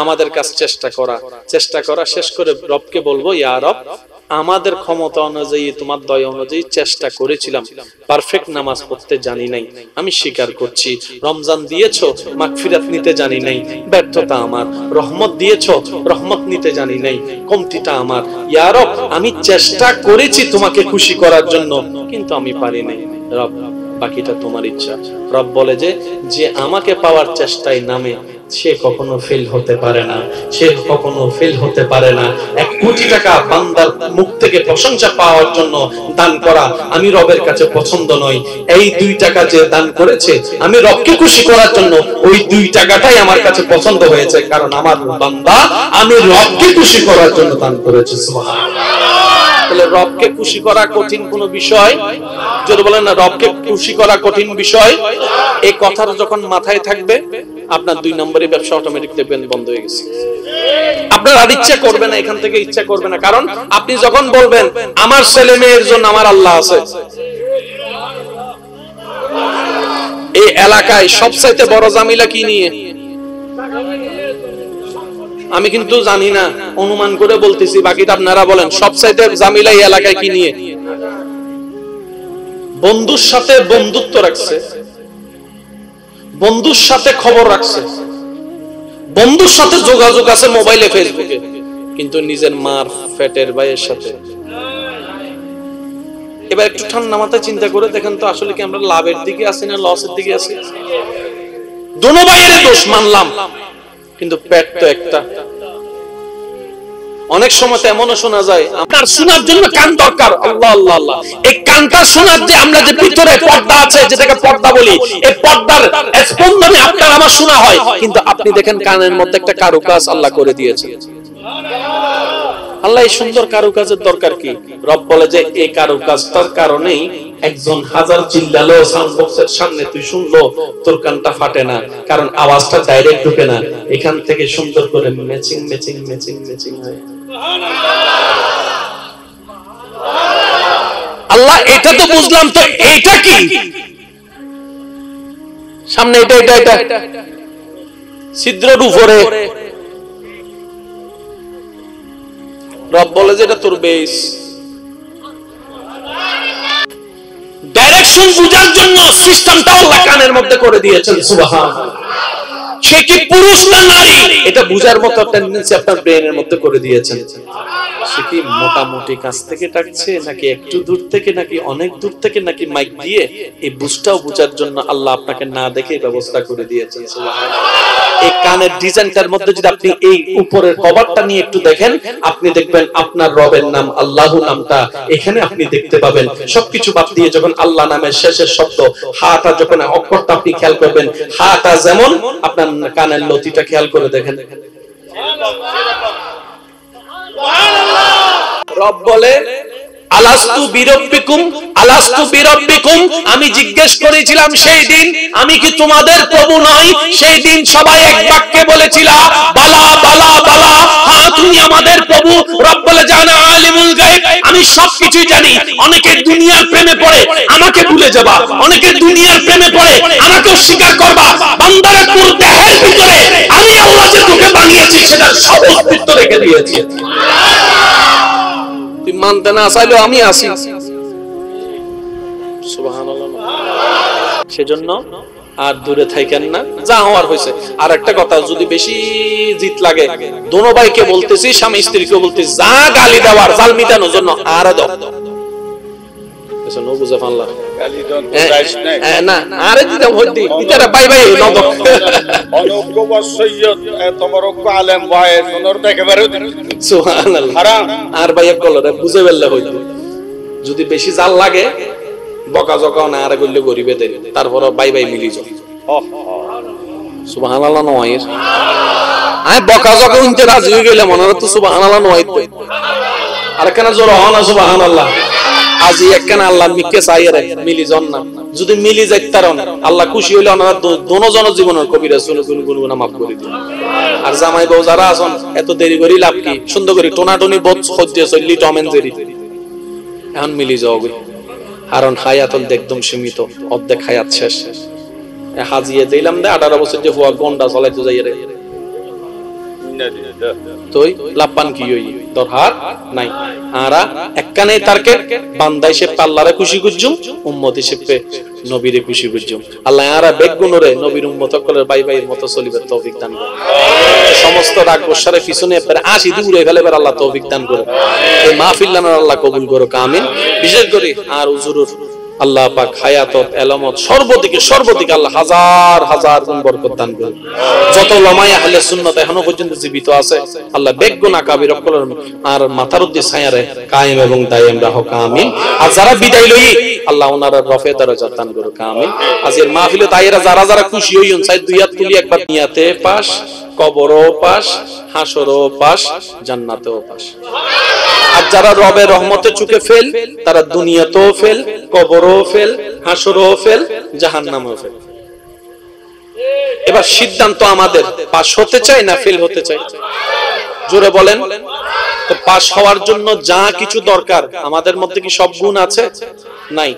আমাদের কাছ চেষ্টা করা শেষ করে রবকে বলবো ইয়া রব আমাদের ক্ষমতা অনুযায়ী তোমার দয়া অনুযায়ী চেষ্টা করেছিলাম, পারফেক্ট নামাজ পড়তে জানি নাই, আমি স্বীকার করছি। রমজান দিয়েছো, মাগফিরাত নিতে জানি নাই, ব্যর্থতা আমার। রহমত দিয়েছো, রহমত নিতে জানি নাই, কমতিটা আমার। ইয়া রব আমি চেষ্টা করেছি তোমাকে খুশি করার জন্য, কিন্তু আমি পারি নাই। রব বাকিটা তোমার ইচ্ছা। রব বলে যে আমাকে পাওয়ার চেষ্টায় নামে সে কখনো ফেল হতে পারে না, সে কখনো ফেল হতে পারে না। 1 কোটি টাকা বান্দার মুখ থেকে প্রশংসা পাওয়ার জন্য দান করা আমি রবের কাছে পছন্দ নয়। এই 2 টাকা যে দান করেছে আমি রবকে খুশি করার জন্য, ওই 2 টাকাটাই আমার কাছে পছন্দ হয়েছে। কারণ আমার বান্দা আমি রবকে খুশি করার জন্য দান করেছে। সুবহানাল্লাহ। তাহলে রবকে খুশি করা কঠিন কোনো বিষয়? যদি বলেন না রবকে খুশি করা কঠিন বিষয়, এই কথাটা যখন মাথায় থাকবে আপনার 2 নম্বরে ব্যবসা অটোমেটিক দেখবেন বন্ধ হয়ে গেছে। আপনার আর ইচ্ছা করবে না, এখান থেকে ইচ্ছা করবে না। কারণ আপনি যখন বলবেন আমার ছেলে মেয়ের জন্য আমার আল্লাহ আছে। এই এলাকায় সবচাইতে বড় জামিলা কি নিয়ে? আমি কিন্তু জানি না, অনুমান করে বলতেছি, বাকিটা আপনারা বলেন। সবচাইতে জামিলা এই এলাকায় কি নিয়ে? বন্ধুর সাথে বন্ধুত্ব রাখছে, বন্ধুর সাথে খবর রাখছে, বন্ধুর সাথে যোগাযোগ আছে মোবাইলে, ফেসবুকে, কিন্তু নিজের মার পেটের ভাইয়ের সাথে। এবার একটু ঠান্ডা মাথায় চিন্তা করে দেখেন তো আসলে কি আমরা লাভের দিকে আছি না লসের দিকে আছি? দোনো ভাইয়ের দোষ মানলাম, কিন্তু পেট তো একটা। অনেক সময় এমনও শোনা যায় আপনার শোনার জন্য কান দরকার, আল্লাহ আল্লাহ আল্লাহ, এই কানটা শোনার যে আমরা যে ভিতরে পর্দা আছে যেটাকে পর্দা বলি, এই পর্দার স্পন্দনে আপনার আমার শোনা হয়, কিন্তু আপনি দেখেন কানের মধ্যে একটা কারুকাজ আল্লাহ করে দিয়েছে। আল্লাহ এই সুন্দর কারুকাজের দরকার কি? রব বলে যে এই কারুকাজটার কারণেই একজন 1000 চিল্লালো সাউন্ড বক্সের সামনে তুই শুনলো তোর কানটা ফাটে না, কারণ আওয়াজটা ডাইরেক্ট ঢুকে না, এখান থেকে সুন্দর করে ম্যাচিং ম্যাচিং ম্যাচিং ম্যাচিং হয়। আল্লাহ এটা তো বুঝলাম, তো এইটা কি? সামনে এটা এটা এটা ছিদ্রের উপরে রব বলে যে এটা তোর বেস। ডাইরেকশন বুঝার জন্য সিস্টেমটা আল্লাহ কানের মধ্যে করে দিয়েছেন। সুবহানাল্লাহ। সে কি পুরুষ না নারী, এটা বুঝার মতো টেন্ডেন্সি আপনার ব্রেনের মধ্যে করে দিয়েছেন। সে কি মোটামুটি কাছ থেকে ডাকছে নাকি একটু দূর থেকে নাকি অনেক দূর থেকে নাকি মাইক দিয়ে, এই বুঝটাও বুঝার জন্য আল্লাহ আপনাকে না দেখে ব্যবস্থা করে দিয়েছেন। সুবহানাল্লাহ। এই কানের ডিজাইনটার মধ্যে যদি আপনি এই উপরের কভারটা নিয়ে একটু দেখেন, আপনি দেখবেন আপনার রবের নাম আল্লাহ নামটা এখানে আপনি দেখতে পাবেন। সবকিছু বাদ দিয়ে যখন আল্লাহ নামের শেষের শব্দ হাটা, যখন অক্ষরটা আপনি খেয়াল করবেন, হাটা যেমন আপনার কানের লতিটা খেয়াল করে দেখেন। রব বলে আলাস্তু বিরব্বিকুম, আলাস্তু বিরব্বিকুম, আমি জিজ্ঞেস করেছিলাম সেই দিন আমি কি তোমাদের প্রভু নই? সেই দিন সবাই এক বাক্যে বলেছিল বালা বালা বালা, হ্যাঁ তুমি আমাদের প্রভু। রব বলে জানা আলিমুল গায়ব, আমি সবকিছু জানি। অনেকে দুনিয়ার প্রেমে পড়ে আমাকে ভুলে যাবা, অনেকে দুনিয়ার প্রেমে পড়ে আমাকে অস্বীকার করবা। বান্দারে তোর দেহের ভিতরে আমি আল্লাহ যে তোকে বানিয়েছি সেটার সব অস্তিত্ব রেখে দিয়েছি। তুই মানতে না চাইলেও আমি আছি। সুবহানাল্লাহ। সেজন্য আর দূরে থাকেন না, যা হওয়ার হয়েছে। আর একটা কথা, যদি বেশি জিত লাগে, দোনো ভাইকে বলতেছি, স্বামী স্ত্রীকে বলতেছি, যা গালি দেওয়ার জাল মিটানোর জন্য আর দাও। নো বুঝে ফানলা গালি দন যাইস না, না আরে দিতাম হদ্দি ইতারা বাই বাই নব অনগ্য ওয়াসিয়ত তোমার অগ্য আলেম ভাই সোনর একেবারে সুবহানাল্লাহ। হারাম আর ভাই কলরে বুঝে ফেললে হইতো। যদি বেশি জাল লাগে বকা জকা না আর গল্লে গরিবে দেন, তারপর বাই বাই মিলি যাও। সুবহানাল্লাহ নয়, আমি বকা জকা উনতে রাজি হয়ে গেলাম, মনে হতো সুবহানাল্লাহ নয়। আর কেন জোর হন না সুবহানাল্লাহ। আজি একখানা আল্লাহ মিকে চাইরে মিলি জন না, যদি মিলি যাইত তারন আল্লাহ খুশি হইলে ওনারা দোনোজন জীবনের কবিরা শুনে গুনগুনা মাফ করে দিন। আর জামাই বউ যারা আছেন এত দেরি করি লাভ কি, সুন্দর করে টোনাটনি বোধ সহ্যে চললি টমেন জেরি এখন মিলি যাও। কারণ হায়াতল একদম সীমিত, অর্ধেক হায়াত শেষ। হাজিয়ে দিলাম দে 18 বছর যে হুয়া গন্ডা চলাইতে যাই রে, তুই লাপান কি হই দরহার নাই। আরা একখানে তারকে বান্দাই সে পাল্লারে খুশি গুজুম, উম্মত হিসেবে নবীরে খুশি গুজুম। আল্লাহ আরা বেগুনরে নবীর উম্মত কলের বাই বাইয়ের মতো চলিবার তৌফিক দান করে। সমস্ত রাগ গোসারে পিছনে এবারে আসি দূরে ফেলেবার আল্লাহ তৌফিক দান করে। এই মাহফিল লানার আল্লাহ কবুল করো, আমিন। বিশেষ করে আর হুজুরুর আল্লাহ পাক হায়াতত এলামত সর্বদিকে আল্লাহ হাজার হাজার গুণ বরকত দান করুন। যত উলামায়ে আহলে সুন্নাত এখনো পর্যন্ত জীবিত আছে, আল্লাহ বেগুনা কাবির কলর আর মাথার উদ্দে ছায়ারে কায়েম এবং দায়েম রাখো, আমিন। আর যারা বিদায় লই আল্লাহ ওনার রফে দরজা দান করুক, আমিন। আজকের মাহফিলে তাইরা যারা যারা খুশি হইন, চাই দুই হাত তুলি একবার নিয়াতে পাস, কবরও পাস, হাসরও পাস, জান্নাতেও পাস। আর যারা রবের রহমতে চুকে ফেল, তারা দুনিয়াতেও ফেল, কবরও ফেল, হাসরও ফেল, জাহান্নামেও ফেল। এবার সিদ্ধান্ত আমাদের, পাস হতে চাই না ফেল হতে চাই? জোরে বলেন তো। পাস হওয়ার জন্য যা কিছু দরকার আমাদের মধ্যে কি সব গুণ আছে? নাই।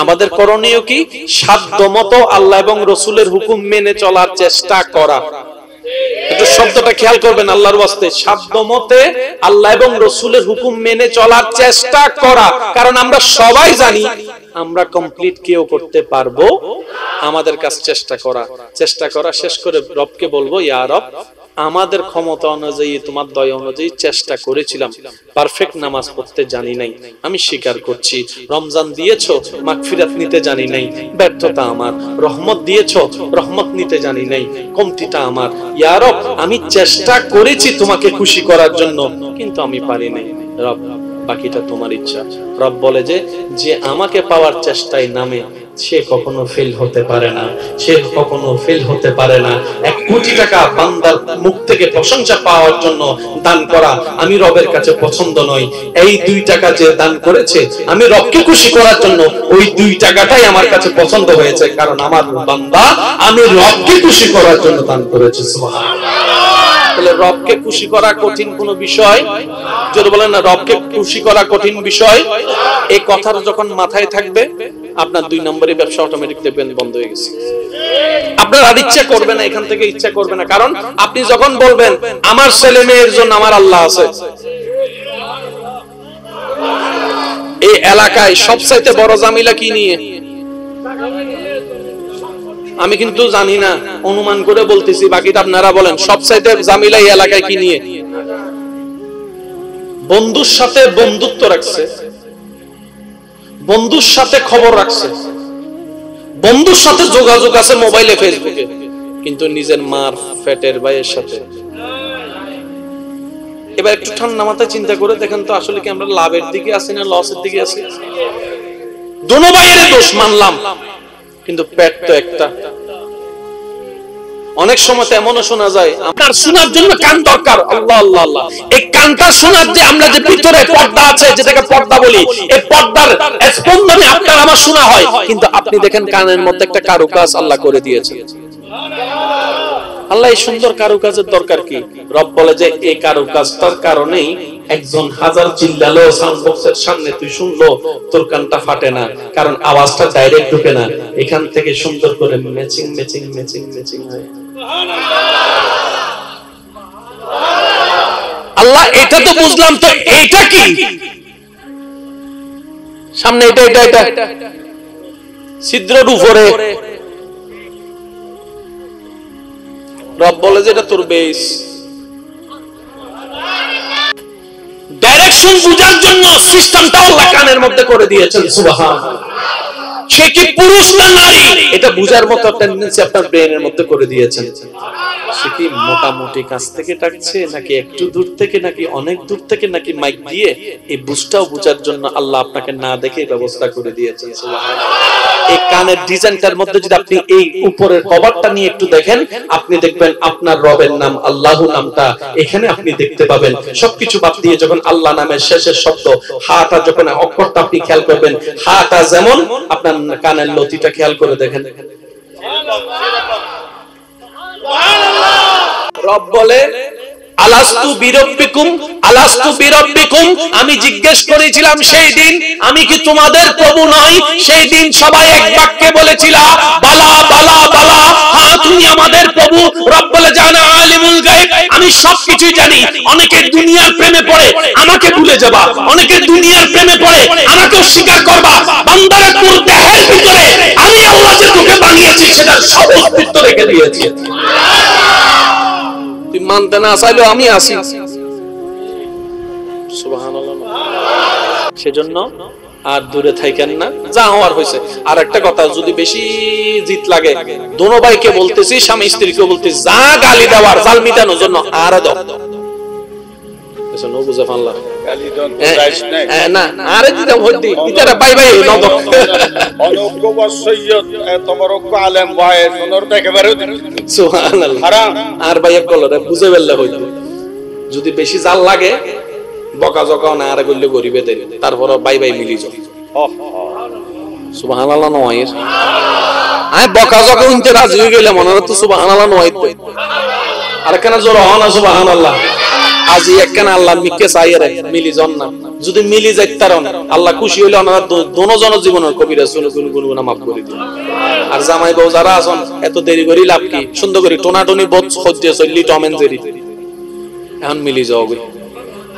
আমাদের করণীয় কি? সাধ্যমতো আল্লাহ এবং রসুলের হুকুম মেনে চলার চেষ্টা করা। একটু শব্দটা খেয়াল করবেন আল্লাহর ওয়াস্তে, সাধ্যমতে আল্লাহ এবং রসুলের হুকুম মেনে চলার চেষ্টা করা। কারণ আমরা সবাই জানি আমরা কমপ্লিট কেউ করতে পারবো, আমাদের কাছে চেষ্টা করা শেষ করে রবকে বলবো, ইয়া রব আমাদের ক্ষমতা অনুযায়ী তোমার দয়া অনুযায়ী চেষ্টা করেছিলাম, পারফেক্ট নামাজ পড়তে জানি নাই, আমি স্বীকার করছি। রমজান দিয়েছো, মাগফিরাত নিতে জানি নাই, ব্যর্থতা আমার। রহমত দিয়েছো, রহমত নিতে জানি নাই, কমতিটা আমার। ইয়া রব আমি চেষ্টা করেছি তোমাকে খুশি করার জন্য, কিন্তু আমি পারি নাই। রব বাকিটা তোমার ইচ্ছা। রব বলে যে আমাকে পাওয়ার চেষ্টায় নামে সে কখনো ফেল হতে পারে না, সে কখনো ফেল হতে পারে না। 1 কোটি টাকা বান্দার মুখ থেকে প্রশংসা পাওয়ার জন্য দান করা আমি রবের কাছে পছন্দ নয়। এই 2 টাকা যে দান করেছে আমি রবকে খুশি করার জন্য, ওই 2 টাকাটাই আমার কাছে পছন্দ হয়েছে, কারণ আমার বান্দা আমি রবকে খুশি করার জন্য দান করেছে। সুবহানাল্লাহ। তাহলে রবকে খুশি করা কঠিন কোনো বিষয়? যদি বলেন না রবকে খুশি করা কঠিন বিষয়, এই কথাটা যখন মাথায় থাকবে আপনার 2 নম্বরে ব্যবসা অটোমেটিক দেখবেন বন্ধ হয়ে গেছে। আপনার আর ইচ্ছা করবে না, এখান থেকে ইচ্ছা করবে না। কারণ আপনি যখন বলবেন আমার ছেলে মেয়ের জন্য আমার আল্লাহ আছে, এই এলাকায় সবচাইতে বড় জামিলা কি নিয়ে? আমি কিন্তু জানি না, অনুমান করে বলতেছি, বাকিটা আপনারা বলেন। সবচাইতে জামিলা এই এলাকায় কি নিয়ে? বন্ধুর সাথে বন্ধুত্ব রাখছে, বন্ধুর সাথে খবর রাখছে, বন্ধুর সাথে যোগাযোগ আছে মোবাইলে, ফেসবুকে, কিন্তু নিজের মার পেটের ভাইয়ের সাথে। এবার একটু ঠান্ডা মাথায় চিন্তা করে দেখেন তো, আসলে কি আমরা লাভের দিকে আছি না লসের দিকে আছি? দোনো ভাইয়ের দোষ মানলাম, কিন্তু পেট তো একটা। অনেক সময় এমনও শোনা যায়, আপনার শোনার জন্য কান দরকার। আল্লাহ আল্লাহ আল্লাহ, এই কানটা শোনার যে আমরা যে ভিতরে পর্দা আছে, যেটাকে পর্দা বলি, এই পর্দার স্পন্দনে আপনার আমার শোনা হয়। কিন্তু আপনি দেখেন কানের মধ্যে একটা কারুকাজ আল্লাহ করে দিয়েছে। আল্লাহ এই সুন্দর কারুকাজের দরকার কি? রব বলে যে এই কারুকাজটার কারণেই একজন হাজার চিল্লালো সাউন্ড বক্সের সামনে, তুই শুনলো তোর কানটা ফাটে না, কারণ আওয়াজটা ডাইরেক্ট ঢুকে না, এখান থেকে সুন্দর করে ম্যাচিং ম্যাচিং ম্যাচিং ম্যাচিং হয়। আল্লাহ এটা তো বুঝলাম, তো এইটা কি? সামনে এটা এটা এটা ছিদ্রের উপরে রব বলে যে এটা তোর বেস। ডাইরেকশন বোঝার জন্য সিস্টেমটা আল্লাহ কানের মধ্যে করে দিয়েছেন। সুবহানাল্লাহ। সে কি পুরুষ না নারী এটা বুঝার মতো টেন্ডেন্সি আপনার ব্রেনের মধ্যে করে দিয়েছেন। সে কি মোটামুটি কাছ থেকে ডাকছে, নাকি একটু দূর থেকে, নাকি অনেক দূর থেকে, নাকি মাইক দিয়ে, এই বুঝটাও বুঝার জন্য আল্লাহ আপনাকে না দেখে ব্যবস্থা করে দিয়েছেন। সুবহানাল্লাহ। এই কানের ডিজাইনটার মধ্যে যদি আপনি এই উপরের কভারটা নিয়ে একটু দেখেন, আপনি দেখবেন আপনার রবের নাম আল্লাহ নামটা এখানে আপনি দেখতে পাবেন। সবকিছু বাদ দিয়ে যখন আল্লাহ নামের শেষের শব্দ হাটা, যখন অক্ষরটা আপনি খেয়াল করবেন, হাটা যেমন, আপনার কানের লতিটা খেয়াল করে দেখেন। রব বলে আলাস্তু বিরব্বিকুম, আলাস্তু বিরব্বিকুম, আমি জিজ্ঞেস করেছিলাম সেই দিন, আমি কি তোমাদের প্রভু নই? সেই দিন সবাই এক বাক্যে বলেছিল বালা বালা বালা, হ্যাঁ তুমি আমাদের প্রভু। রব বলে জানা আলিমুল গায়ব, আমি সবকিছু জানি। অনেকে দুনিয়ার প্রেমে পড়ে আমাকে ভুলে যাবা, অনেকে দুনিয়ার প্রেমে পড়ে আমাকে অস্বীকার করবা। বান্দারে তোর দেহের ভিতরে আমি আল্লাহ যে তোকে বানিয়েছি সেটার সব অস্তিত্ব রেখে দিয়েছি। তুই মানতে না চাইলেও আমি আছি। সুবহানাল্লাহ। সেজন্য আর দূরে থাকেন না, যা হওয়ার হয়েছে। আর একটা কথা, যদি বেশি জিত লাগে, দোনো ভাইকে বলতেছি, স্বামী স্ত্রীকে বলতেছি, যা গালি দেওয়ার জাল মিটানোর জন্য আর দাও। নো বুঝে ফানলা গালি দন রাইস নাই না, আরে দিদা ভর্তি ইতারা বাই বাই নদ অনগ্য ওয়াসিয়ত তোমার অগ্য আলেম ভাই সোনর দেখে বারে। সুবহানাল্লাহ। হারাম আর ভাই কলরে বুঝে বেল্লা হইতো। যদি বেশি জাল লাগে বকা জকা না আর গল্লে গরিবে দেন, তারপর বাই বাই মিলি যাও। সুবহানাল্লাহ নয়, আয় বকা জকা উনতে রাজি হয়ে গেলে মনে হতো সুবহানাল্লাহ নয়। আর কেন জোর হন না সুবহানাল্লাহ। আজি একখানা আল্লাহ মিকে চাইরে মিলি জন না, যদি মিলি যাইত তারন আল্লাহ খুশি হইলে ওনারা দোনোজন জীবনের কবিরা শুনে গুনগুনা মাফ করে দিন। আর জামাই বউ যারা আছেন এত দেরি করি লাভ কি? সুন্দর করে টোনাটনি বোধ সহ্যে চললি টম এন্ড জেরি, এখন মিলি যাও।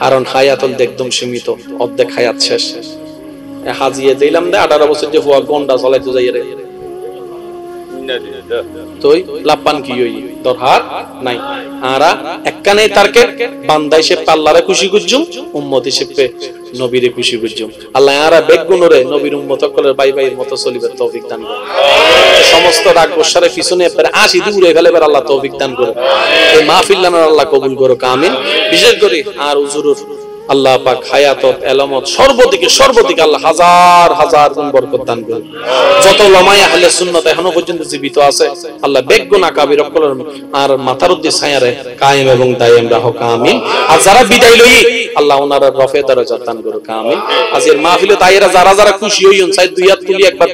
কারণ হায়াতল একদম সীমিত, অর্ধেক হায়াত শেষ। হাজিয়ে দিলাম দে 18 বছর যে হুয়া গন্ডা চলাইতে যাইরে, তুই লাপান কি হই দরহার নাই। আরা একখানে তারকে বান্দা হিসেবে আল্লাহরে খুশি করজুম, উম্মত হিসেবে নবীরে খুশি করজুম। আল্লাহ আরা বেগুনরে নবীর উম্মত সকলের ভাই ভাইয়ের মতো চলিবার তৌফিক দান করে। সমস্ত রাগ গোসারে পিছনে এবারে আসি দূরে ফেলেবার আল্লাহ তৌফিক দান করে। এই মাহফিল নামের আল্লাহ কবুল করো, আমিন। বিশেষ করে আর হুজুরুর আল্লাহ পাক হায়াতত এলামত সর্বদিকে আল্লাহ হাজার হাজার গুণ বরকত দান করুন। যত উলামায়ে আহলে সুন্নাত এখনো পর্যন্ত জীবিত আছে, আল্লাহ বেগুন আকাবির সকলের আর মাথার উদ্দে ছায়ারে কায়েম এবং দায়েম রাখো, আমিন। আর যারা বিদায় লই আল্লাহ ওনার রফে দরজা দান করুক, আমিন। আজকের মাহফিলে তাইরা যারা যারা খুশি হইন, চাই দুই হাত তুলি একবার